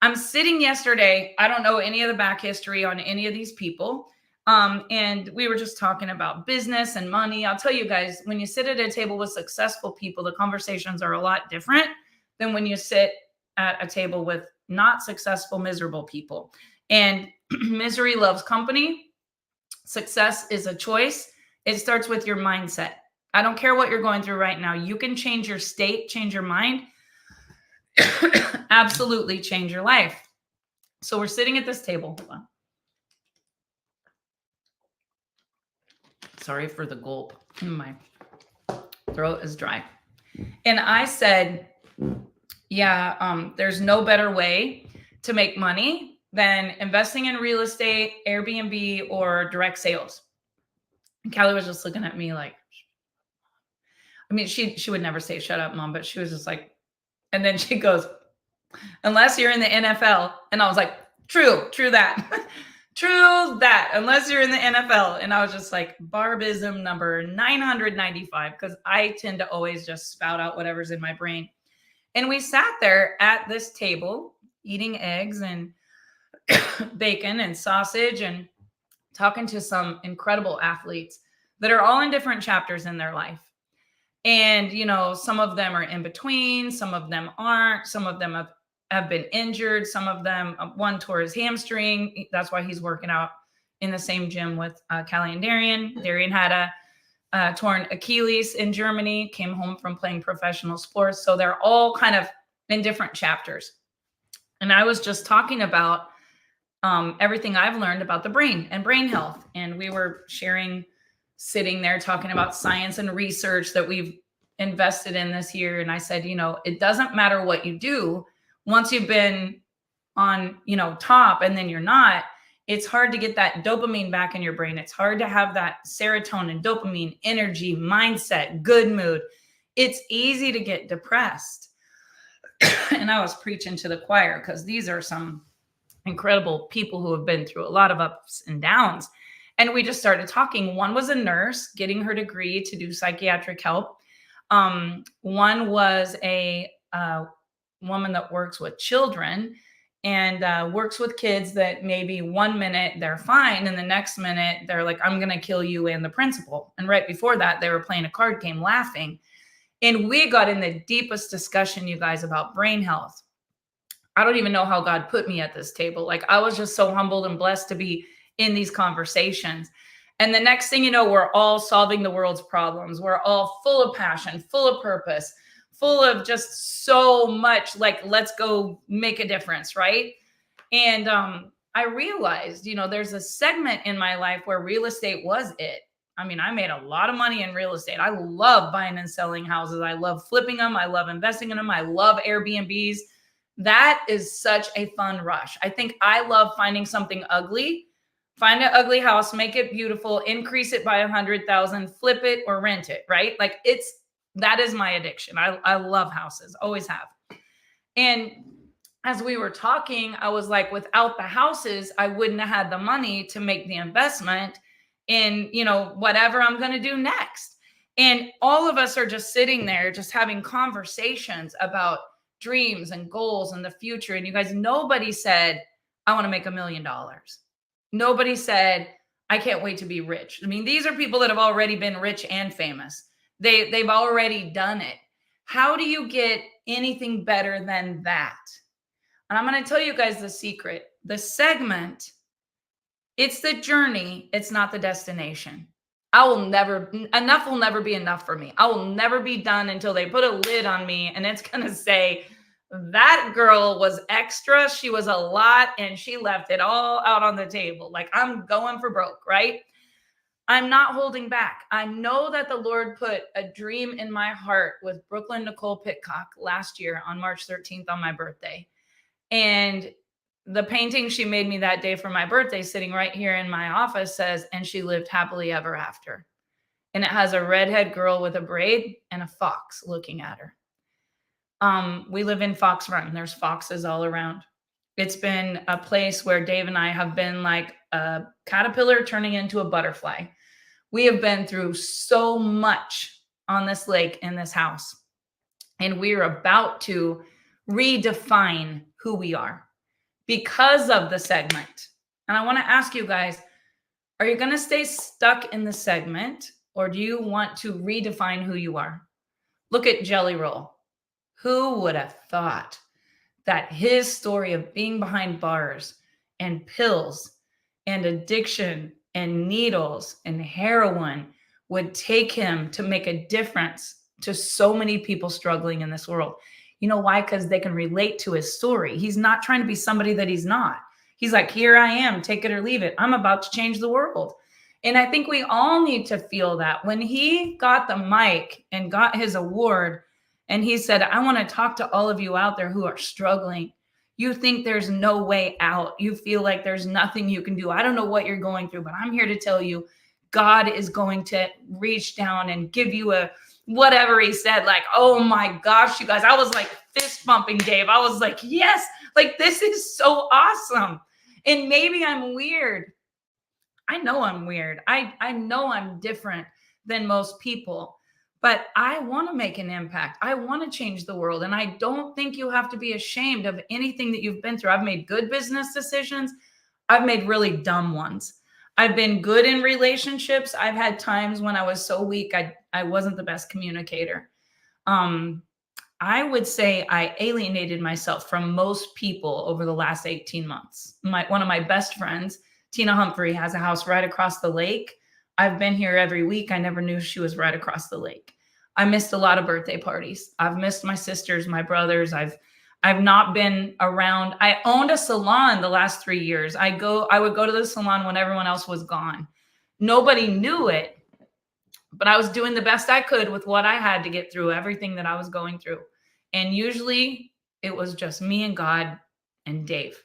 I'm sitting yesterday, I don't know any of the back history on any of these people. And we were just talking about business and money. I'll tell you guys, when you sit at a table with successful people, the conversations are a lot different than when you sit at a table with not successful, miserable people. And misery loves company. Success is a choice. It starts with your mindset. I don't care what you're going through right now. You can change your state, change your mind. Absolutely change your life. So we're sitting at this table. Hold on. Sorry for the gulp. My throat is dry. And I said, there's no better way to make money than investing in real estate, Airbnb, or direct sales. And Callie was just looking at me like, I mean, she would never say, shut up, Mom, but she was just like, and then she goes, unless you're in the NFL. And I was like, true that. True that, unless you're in the NFL. And I was just like, Barbism number 995, because I tend to always just spout out whatever's in my brain. And we sat there at this table eating eggs and bacon and sausage and talking to some incredible athletes that are all in different chapters in their life. And, some of them are in between, some of them aren't, some of them have been injured. Some of them, one tore his hamstring. That's why he's working out in the same gym with Callie and Darian. Darian had a torn Achilles in Germany, came home from playing professional sports. So they're all kind of in different chapters. And I was just talking about everything I've learned about the brain and brain health. And we were sitting there talking about science and research that we've invested in this year. And I said, it doesn't matter what you do. Once you've been on, top and then you're not, it's hard to get that dopamine back in your brain. It's hard to have that serotonin, dopamine, energy, mindset, good mood. It's easy to get depressed. And I was preaching to the choir because these are some incredible people who have been through a lot of ups and downs. And we just started talking. One was a nurse getting her degree to do psychiatric help. One was a woman that works with children and works with kids that maybe 1 minute they're fine and the next minute they're like, I'm going to kill you and the principal. And right before that, they were playing a card game laughing. And we got in the deepest discussion, you guys, about brain health. I don't even know how God put me at this table. Like, I was just so humbled and blessed to be in these conversations. And the next thing you know, we're all solving the world's problems. We're all full of passion, full of purpose, full of just so much like, let's go make a difference, right? And I realized, there's a segment in my life where real estate was it. I mean, I made a lot of money in real estate. I love buying and selling houses. I love flipping them. I love investing in them. I love Airbnbs. That is such a fun rush. I think I love finding something ugly, find an ugly house, make it beautiful, increase it by 100,000, flip it or rent it, right? Like that is my addiction. I love houses, always have. And as we were talking, I was like, without the houses, I wouldn't have had the money to make the investment in, whatever I'm going to do next. And all of us are just sitting there, just having conversations about dreams and goals and the future. And you guys, nobody said, I want to make $1 million. Nobody said, I can't wait to be rich. I mean, these are people that have already been rich and famous. They've already done it. How do you get anything better than that? And I'm going to tell you guys the secret. The segment, it's the journey. It's not the destination. Enough will never be enough for me. I will never be done until they put a lid on me and it's going to say, that girl was extra. She was a lot and she left it all out on the table. Like, I'm going for broke, right? I'm not holding back. I know that the Lord put a dream in my heart with Brooklyn Nicole Pitcock last year on March 13th on my birthday. And the painting she made me that day for my birthday, sitting right here in my office, says, and she lived happily ever after. And it has a redhead girl with a braid and a fox looking at her. We live in Fox Run. There's foxes all around. It's been a place where Dave and I have been like a caterpillar turning into a butterfly. We have been through so much on this lake in this house. And we're about to redefine who we are because of the segment. And I want to ask you guys, are you going to stay stuck in the segment or do you want to redefine who you are? Look at Jelly Roll. Who would have thought that his story of being behind bars and pills and addiction and needles and heroin would take him to make a difference to so many people struggling in this world? You know why? Because they can relate to his story. He's not trying to be somebody that he's not. He's like, here I am, take it or leave it. I'm about to change the world. And I think we all need to feel that. When he got the mic and got his award, and he said, I want to talk to all of you out there who are struggling. You think there's no way out. You feel like there's nothing you can do. I don't know what you're going through, but I'm here to tell you, God is going to reach down and give you a whatever he said. Like, oh my gosh, you guys, I was like fist bumping Dave. I was like, yes, like this is so awesome. And maybe I'm weird. I know I'm weird. I know I'm different than most people. But I want to make an impact. I want to change the world. And I don't think you have to be ashamed of anything that you've been through. I've made good business decisions. I've made really dumb ones. I've been good in relationships. I've had times when I was so weak, I wasn't the best communicator. I would say I alienated myself from most people over the last 18 months. One of my best friends, Tina Humphrey, has a house right across the lake. I've been here every week. I never knew she was right across the lake. I missed a lot of birthday parties. I've missed my sisters, my brothers. I've not been around. I owned a salon the last 3 years. I would go to the salon when everyone else was gone. Nobody knew it, but I was doing the best I could with what I had to get through everything that I was going through. And usually it was just me and God and Dave.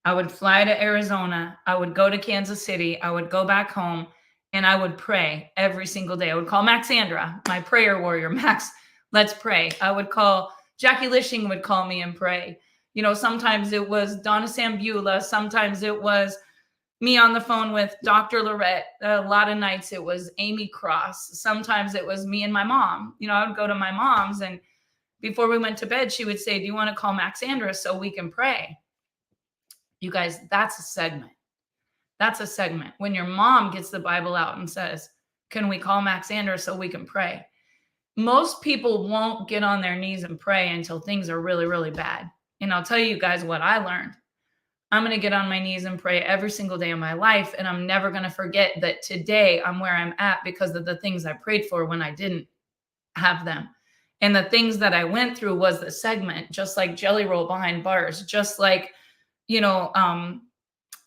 I would fly to Arizona. I would go to Kansas City. I would go back home. And I would pray every single day. I would call Maxandra, my prayer warrior. Max, let's pray. I would call, Jackie Lishing would call me and pray. Sometimes it was Donna Sambula. Sometimes it was me on the phone with Dr. Lorette. A lot of nights it was Amy Cross. Sometimes it was me and my mom. I would go to my mom's and before we went to bed, she would say, do you want to call Maxandra so we can pray? You guys, that's a segment. That's a segment. When your mom gets the Bible out and says, can we call Maxandra so we can pray? Most people won't get on their knees and pray until things are really, really bad. And I'll tell you guys what I learned. I'm going to get on my knees and pray every single day of my life. And I'm never going to forget that today I'm where I'm at because of the things I prayed for when I didn't have them. And the things that I went through was the segment, just like Jelly Roll behind bars, just like,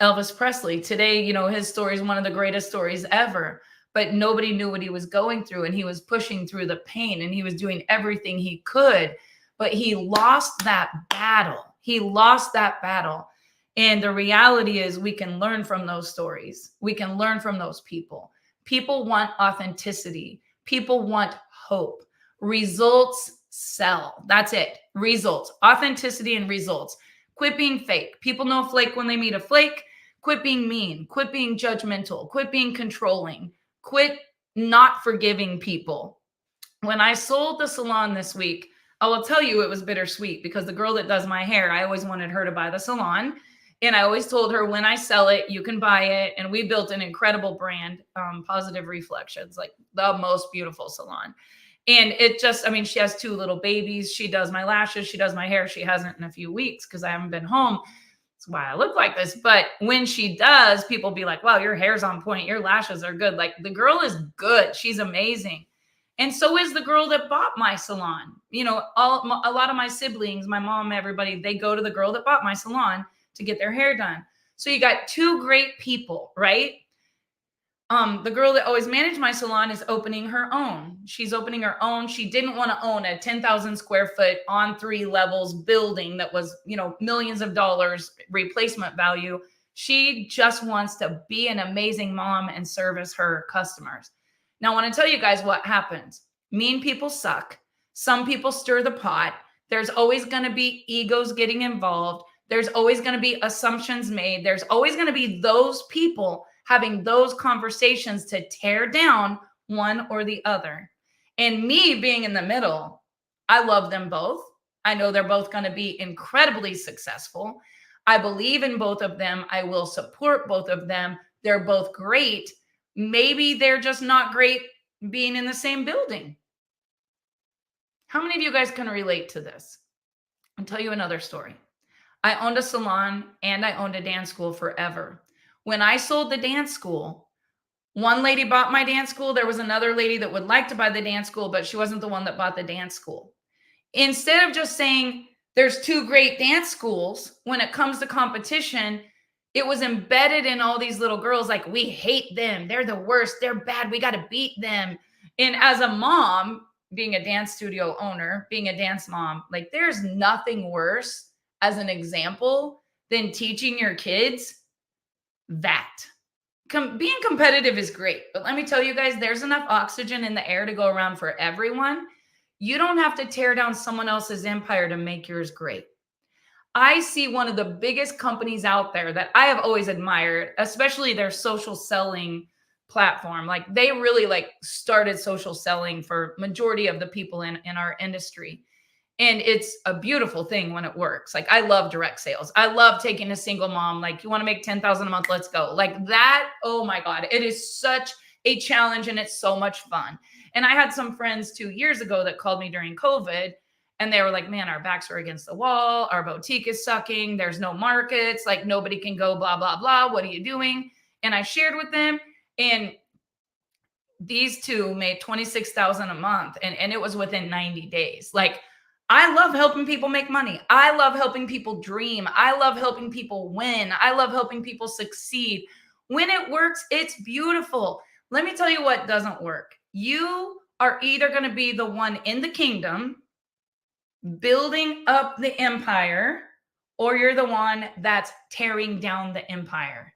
Elvis Presley. Today, his story is one of the greatest stories ever. but nobody knew what he was going through, and he was pushing through the pain, and he was doing everything he could, but he lost that battle. He lost that battle. And the reality is we can learn from those stories. We can learn from those people. People want authenticity. People want hope. Results sell. That's it. Results, authenticity and results. Quit being fake. People know a flake when they meet a flake. Quit being mean. Quit being judgmental. Quit being controlling. Quit not forgiving people. When I sold the salon this week, I will tell you it was bittersweet because the girl that does my hair, I always wanted her to buy the salon. And I always told her, when I sell it, you can buy it. And we built an incredible brand, Positive Reflections, like the most beautiful salon. And it just, I mean, she has 2 little babies. She does my lashes. She does my hair. She hasn't in a few weeks because I haven't been home. That's why I look like this. But when she does, people be like, wow, your hair's on point. Your lashes are good. Like, the girl is good. She's amazing. And so is the girl that bought my salon. You know, a lot of my siblings, my mom, everybody, they go to the girl that bought my salon to get their hair done. So you got 2 great people, right? The girl that always managed my salon is opening her own. She's opening her own. She didn't want to own a 10,000 square foot on 3 levels building that was, you know, millions of dollars replacement value. She just wants to be an amazing mom and service her customers. Now, I want to tell you guys what happens. Mean people suck. Some people stir the pot. There's always going to be egos getting involved. There's always going to be assumptions made. There's always going to be those people having those conversations to tear down one or the other. And me being in the middle, I love them both. I know they're both going to be incredibly successful. I believe in both of them. I will support both of them. They're both great. Maybe they're just not great being in the same building. How many of you guys can relate to this? I'll tell you another story. I owned a salon and I owned a dance school forever. When I sold the dance school, one lady bought my dance school. There was another lady that would like to buy the dance school, but she wasn't the one that bought the dance school. Instead of just saying there's 2 great dance schools, when it comes to competition, it was embedded in all these little girls like, we hate them. They're the worst. They're bad. We got to beat them. And as a mom, being a dance studio owner, being a dance mom, like, there's nothing worse as an example than teaching your kids that. Being competitive is great, but let me tell you guys, there's enough oxygen in the air to go around for everyone. You don't have to tear down someone else's empire to make yours great. I see one of the biggest companies out there that I have always admired, especially their social selling platform. Like, they really like started social selling for majority of the people in our industry. And it's a beautiful thing when it works. Like, I love direct sales. I love taking a single mom. Like, you want to make 10,000 a month? Let's go. Like that. Oh my God. It is such a challenge and it's so much fun. And I had some friends 2 years ago that called me during COVID and they were like, man, our backs are against the wall. Our boutique is sucking. There's no markets. Like, nobody can go, blah, blah, blah. What are you doing? And I shared with them, and these 2 made $26,000 a month. And it was within 90 days. Like, I love helping people make money. I love helping people dream. I love helping people win. I love helping people succeed. When it works, it's beautiful. Let me tell you what doesn't work. You are either going to be the one in the kingdom building up the empire, or you're the one that's tearing down the empire.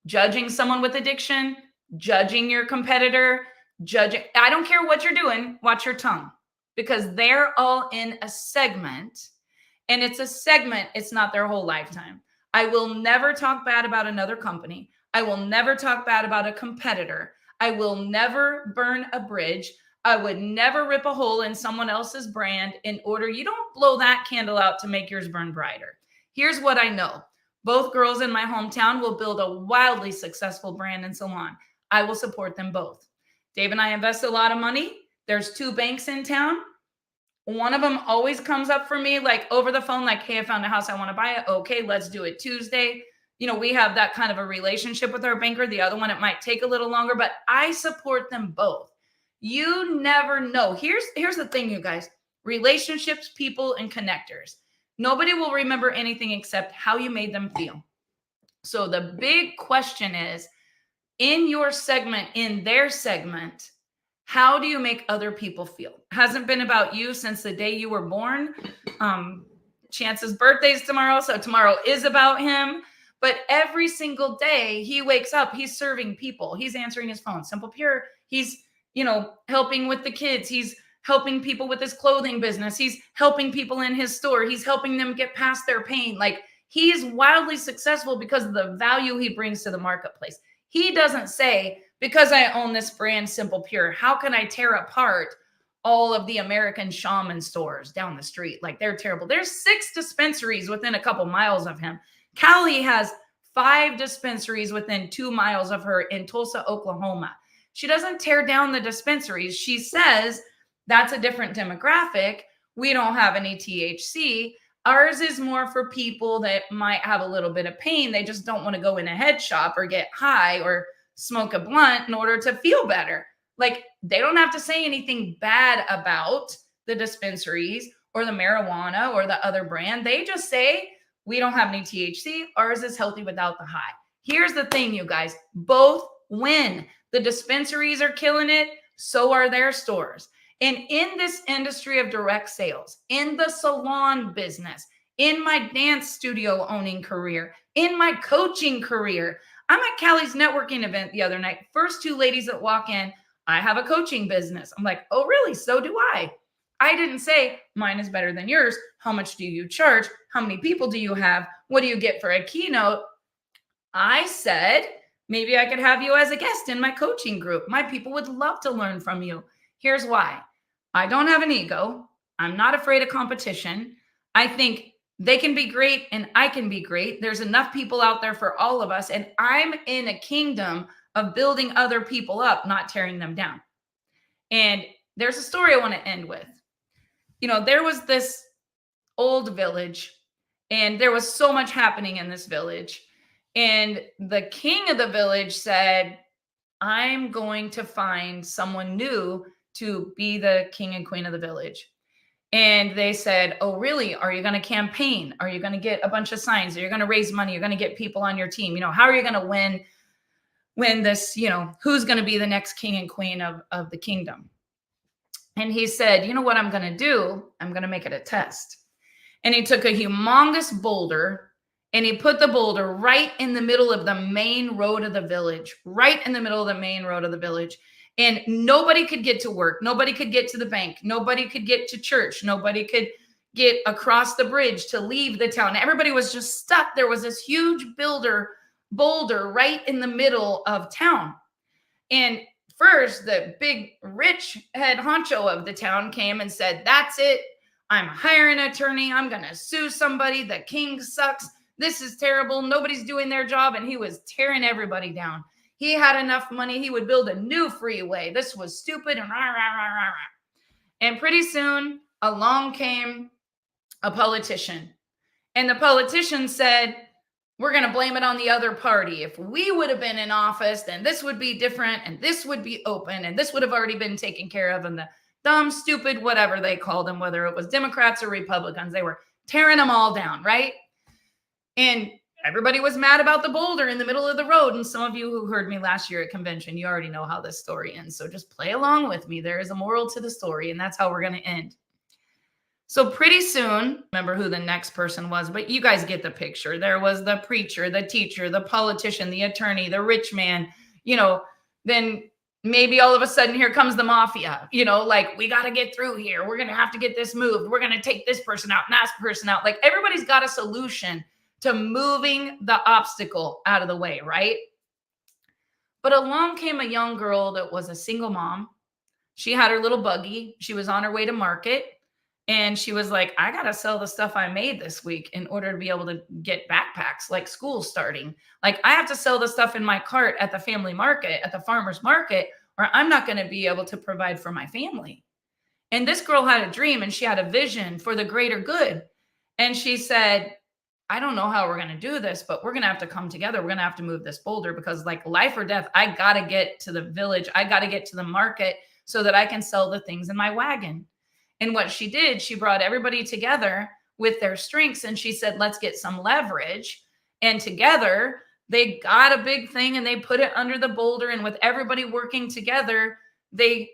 Judging someone with addiction, judging your competitor, I don't care what you're doing, watch your tongue. Because they're all in a segment, and it's a segment. It's not their whole lifetime. I will never talk bad about another company. I will never talk bad about a competitor. I will never burn a bridge. I would never rip a hole in someone else's brand in order. You don't blow that candle out to make yours burn brighter. Here's what I know. Both girls in my hometown will build a wildly successful brand and salon. I will support them both. Dave and I invest a lot of money. There's 2 banks in town. One of them always comes up for me, like over the phone, like, hey, I found a house. I want to buy it. Okay, let's do it Tuesday. You know, we have that kind of a relationship with our banker. The other one, it might take a little longer, but I support them both. You never know. Here's the thing, you guys. Relationships, people, and connectors. Nobody will remember anything except how you made them feel. So the big question is, in your segment, in their segment, how do you make other people feel? Hasn't been about you since the day you were born. Chance's birthday's tomorrow, so tomorrow is about him. But every single day he wakes up, he's serving people. He's answering his phone. Simple Pure. He's, helping with the kids. He's helping people with his clothing business. He's helping people in his store. He's helping them get past their pain. Like, he's wildly successful because of the value he brings to the marketplace. He doesn't say, because I own this brand, Simple Pure, how can I tear apart all of the American Shaman stores down the street? Like, they're terrible. There's 6 dispensaries within a couple miles of him. Callie has 5 dispensaries within 2 miles of her in Tulsa, Oklahoma. She doesn't tear down the dispensaries. She says that's a different demographic. We don't have any THC. Ours is more for people that might have a little bit of pain. They just don't want to go in a head shop or get high or smoke a blunt in order to feel better. Like, they don't have to say anything bad about the dispensaries or the marijuana or the other brand. They just say, we don't have any THC. Ours is healthy without the high. Here's the thing, you guys, both win. The dispensaries are killing it. So are their stores. And in this industry of direct sales, in the salon business, in my dance studio owning career, in my coaching career, I'm at Callie's networking event the other night. First 2 ladies that walk in, I have a coaching business. I'm like, oh, really? So do I. I didn't say mine is better than yours. How much do you charge? How many people do you have? What do you get for a keynote? I said, maybe I could have you as a guest in my coaching group. My people would love to learn from you. Here's why. I don't have an ego. I'm not afraid of competition. I think they can be great and I can be great. There's enough people out there for all of us. And I'm in a kingdom of building other people up, not tearing them down. And there's a story I want to end with. There was this old village and there was so much happening in this village. And the king of the village said, I'm going to find someone new to be the king and queen of the village. And they said, oh, really? Are you going to campaign? Are you going to get a bunch of signs? Are you going to raise money? You're going to get people on your team? How are you going to win this, who's going to be the next king and queen of the kingdom? And he said, you know what I'm going to do? I'm going to make it a test. And he took a humongous boulder and he put the boulder right in the middle of the main road of the village, right in the middle of the main road of the village. And nobody could get to work. Nobody could get to the bank. Nobody could get to church. Nobody could get across the bridge to leave the town. Everybody was just stuck. There was this huge boulder right in the middle of town. And first, the big rich head honcho of the town came and said, that's it. I'm hiring an attorney. I'm going to sue somebody. The king sucks. This is terrible. Nobody's doing their job. And he was tearing everybody down. He had enough money. He would build a new freeway. This was stupid. And rah, rah, rah, rah, rah. And pretty soon along came a politician. And the politician said, we're going to blame it on the other party. If we would have been in office, then this would be different. And this would be open. And this would have already been taken care of. And the dumb, stupid, whatever they called them, whether it was Democrats or Republicans, they were tearing them all down, right? And everybody was mad about the boulder in the middle of the road. And some of you who heard me last year at convention, you already know how this story ends. So just play along with me. There is a moral to the story, and that's how we're going to end. So pretty soon, remember who the next person was, but you guys get the picture. There was the preacher, the teacher, the politician, the attorney, the rich man, then maybe all of a sudden here comes the mafia, like we got to get through here. We're going to have to get this moved. We're going to take this person out and that person out. Like, everybody's got a solution to moving the obstacle out of the way, right? But along came a young girl that was a single mom. She had her little buggy. She was on her way to market. And she was like, I got to sell the stuff I made this week in order to be able to get backpacks, like school's starting. Like, I have to sell the stuff in my cart at the family market, at the farmer's market, or I'm not going to be able to provide for my family. And this girl had a dream and she had a vision for the greater good. And she said, I don't know how we're going to do this, but we're going to have to come together. We're going to have to move this boulder because, like, life or death, I got to get to the village. I got to get to the market so that I can sell the things in my wagon. And what she did, she brought everybody together with their strengths. And she said, let's get some leverage. And together They got a big thing and they put it under the boulder, and with everybody working together, they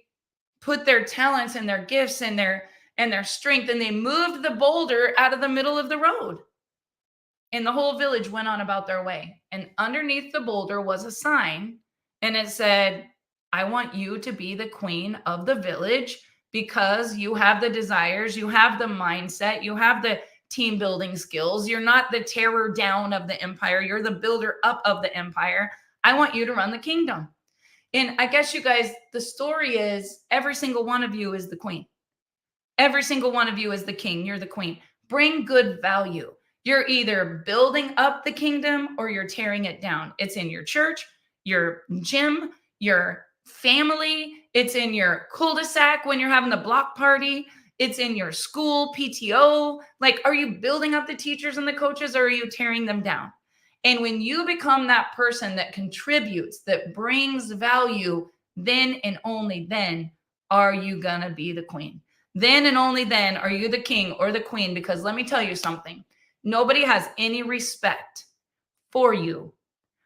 put their talents and their gifts and their strength, and they moved the boulder out of the middle of the road. And the whole village went on about their way. And underneath the boulder was a sign, and it said, I want you to be the queen of the village because you have the desires, you have the mindset, you have the team building skills. You're not the terror down of the empire, you're the builder up of the empire. I want you to run the kingdom. And I guess you guys, the story is every single one of you is the queen. Every single one of you is the king. You're the queen. Bring good value. You're either building up the kingdom or you're tearing it down. It's in your church, your gym, your family. It's in your cul-de-sac when you're having the block party. It's in your school, PTO. Like, are you building up the teachers and the coaches, or are you tearing them down? And when you become that person that contributes, that brings value, then and only then are you going to be the queen. Then and only then are you the king or the queen. Because let me tell you something. Nobody has any respect for you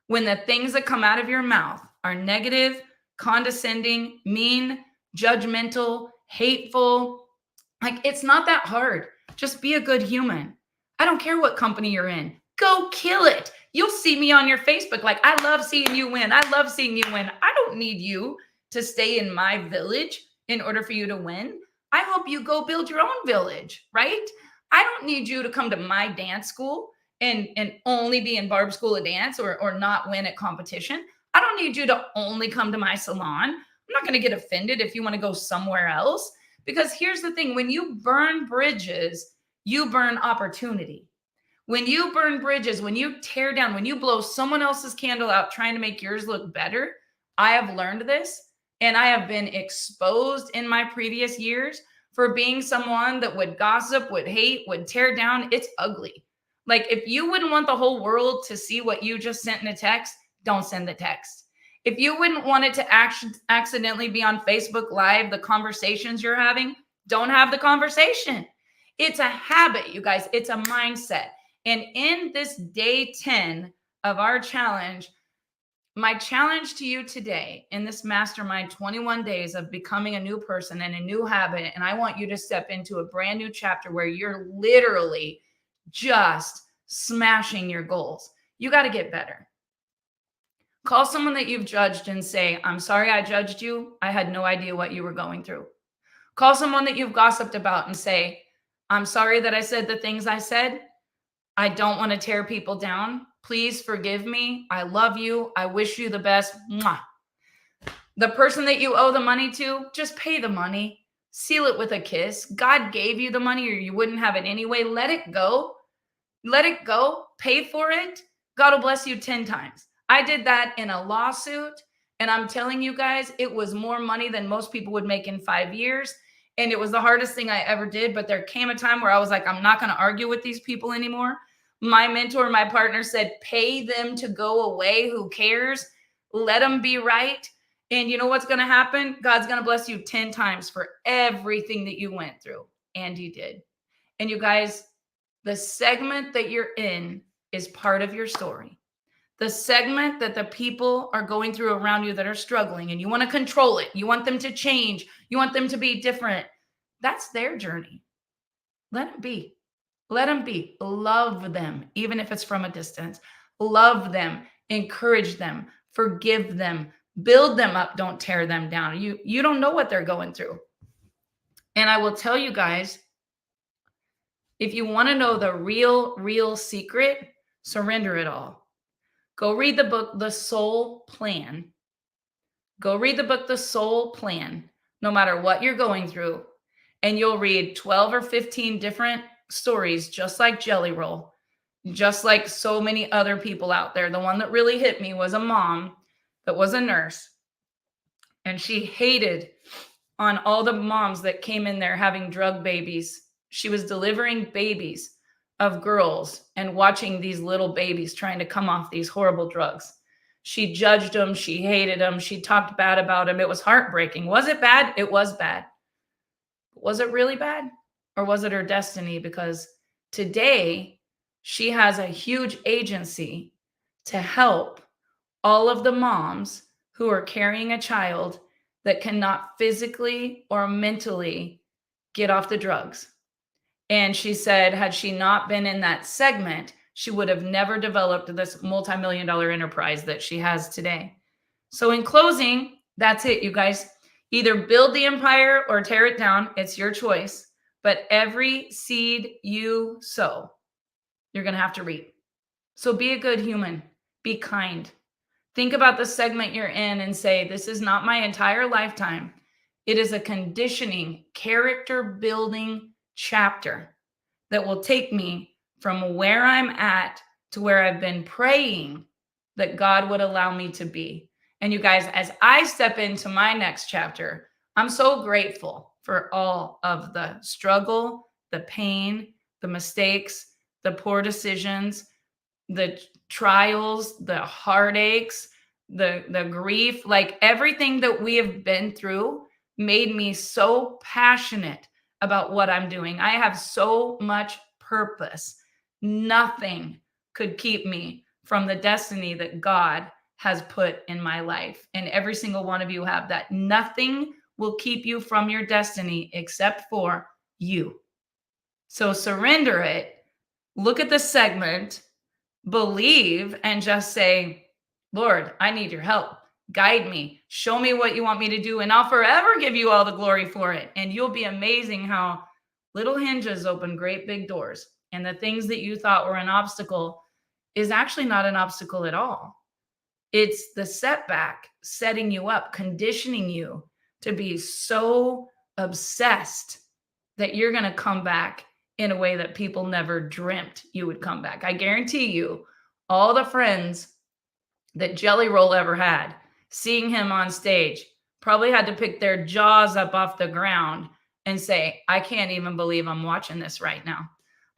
when the things that come out of your mouth are negative, condescending, mean, judgmental, hateful. Like, it's not that hard. Just be a good human. I don't care what company you're in. Go kill it. You'll see me on your Facebook. Like, I love seeing you win. I love seeing you win. I don't need you to stay in my village in order for you to win. I hope you go build your own village, right? I don't need you to come to my dance school and only be in Barb School of Dance or not win at competition. I don't need you to only come to my salon. I'm not going to get offended if you want to go somewhere else. Because here's the thing. When you burn bridges, you burn opportunity. When you burn bridges, when you tear down, when you blow someone else's candle out trying to make yours look better, I have learned this, and I have been exposed in my previous years for being someone that would gossip, would hate, would tear down. It's ugly. Like, if you wouldn't want the whole world to see what you just sent in a text, don't send the text. If you wouldn't want it to accidentally be on Facebook Live, the conversations you're having, don't have the conversation. It's a habit, you guys. It's a mindset. And in this day 10 of our challenge, my challenge to you today in this mastermind, 21 days of becoming a new person and a new habit, and I want you to step into a brand new chapter where you're literally just smashing your goals. You got to get better. Call someone that you've judged and say, I'm sorry I judged you. I had no idea what you were going through. Call someone that you've gossiped about and say, I'm sorry that I said the things I said. I don't want to tear people down. Please forgive me. I love you. I wish you the best. Mwah. The person that you owe the money to, just pay the money. Seal it with a kiss. God gave you the money, or you wouldn't have it anyway. Let it go. Let it go. Pay for it. God will bless you 10 times. I did that in a lawsuit, and I'm telling you guys, it was more money than most people would make in 5 years. And it was the hardest thing I ever did. But there came a time where I was like, I'm not going to argue with these people anymore. My mentor, my partner said, pay them to go away. Who cares? Let them be right. And you know what's going to happen? God's going to bless you 10 times for everything that you went through. And you did. And you guys, the segment that you're in is part of your story. The segment that the people are going through around you that are struggling, and you want to control it. You want them to change. You want them to be different. That's their journey. Let it be. Let them be. Love them, even if it's from a distance. Love them. Encourage them. Forgive them. Build them up. Don't tear them down. You don't know what they're going through. And I will tell you guys, if you want to know the real secret, surrender it all. Go read the book, The Soul Plan. Go read the book, The Soul Plan, no matter what you're going through. And you'll read 12 or 15 different stories, just like Jelly Roll, just like so many other people out there. The one that really hit me was a mom that was a nurse. And she hated on all the moms that came in there having drug babies. She was delivering babies of girls and watching these little babies trying to come off these horrible drugs. She judged them. She hated them. She talked bad about them. It was heartbreaking. Was it bad? It was bad. Was it really bad? Or was it her destiny? Because today she has a huge agency to help all of the moms who are carrying a child that cannot physically or mentally get off the drugs. And she said, had she not been in that segment, she would have never developed this multi-million-dollar enterprise that she has today. So in closing, that's it, you guys. Either build the empire or tear it down. It's your choice. But every seed you sow, you're going to have to reap. So be a good human. Be kind. Think about the segment you're in and say, this is not my entire lifetime. It is a conditioning, character building chapter that will take me from where I'm at to where I've been praying that God would allow me to be. And you guys, as I step into my next chapter, I'm so grateful for all of the struggle, the pain, the mistakes, the poor decisions, the trials, the heartaches, the grief, like everything that we have been through made me so passionate about what I'm doing. I have so much purpose. Nothing could keep me from the destiny that God has put in my life. And every single one of you have that. Nothing will keep you from your destiny except for you. So surrender it. Look at the segment, believe, and just say, Lord, I need your help. Guide me. Show me what you want me to do, and I'll forever give you all the glory for it. And you'll be amazing how little hinges open great big doors. And the things that you thought were an obstacle is actually not an obstacle at all. It's the setback setting you up, conditioning you to be so obsessed that you're going to come back in a way that people never dreamt you would come back. I guarantee you, all the friends that Jelly Roll ever had, seeing him on stage, probably had to pick their jaws up off the ground and say, I can't even believe I'm watching this right now.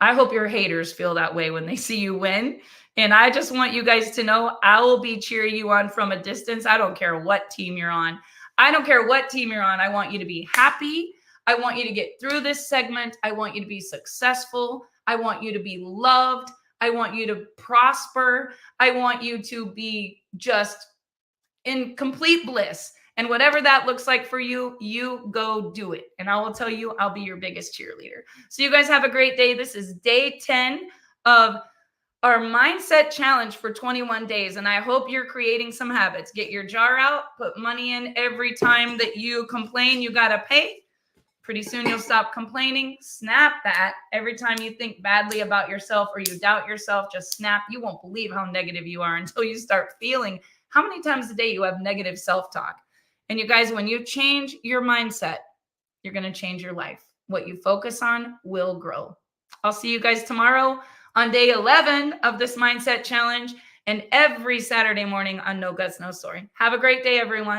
I hope your haters feel that way when they see you win. And I just want you guys to know I will be cheering you on from a distance. I don't care what team you're on. I don't care what team you're on. I want you to be happy. I want you to get through this segment. I want you to be successful. I want you to be loved. I want you to prosper. I want you to be just in complete bliss. And whatever that looks like for you, you go do it. And I will tell you, I'll be your biggest cheerleader. So you guys have a great day. This is day 10 of our mindset challenge for 21 days. And I hope you're creating some habits. Get your jar out, put money in every time that you complain you got to pay. Pretty soon you'll stop complaining. Snap that. Every time you think badly about yourself or you doubt yourself, just snap. You won't believe how negative you are until you start feeling how many times a day you have negative self-talk. And you guys, when you change your mindset, you're going to change your life. What you focus on will grow. I'll see you guys tomorrow on day 11 of this mindset challenge and every Saturday morning on No Guts, No Story. Have a great day, everyone.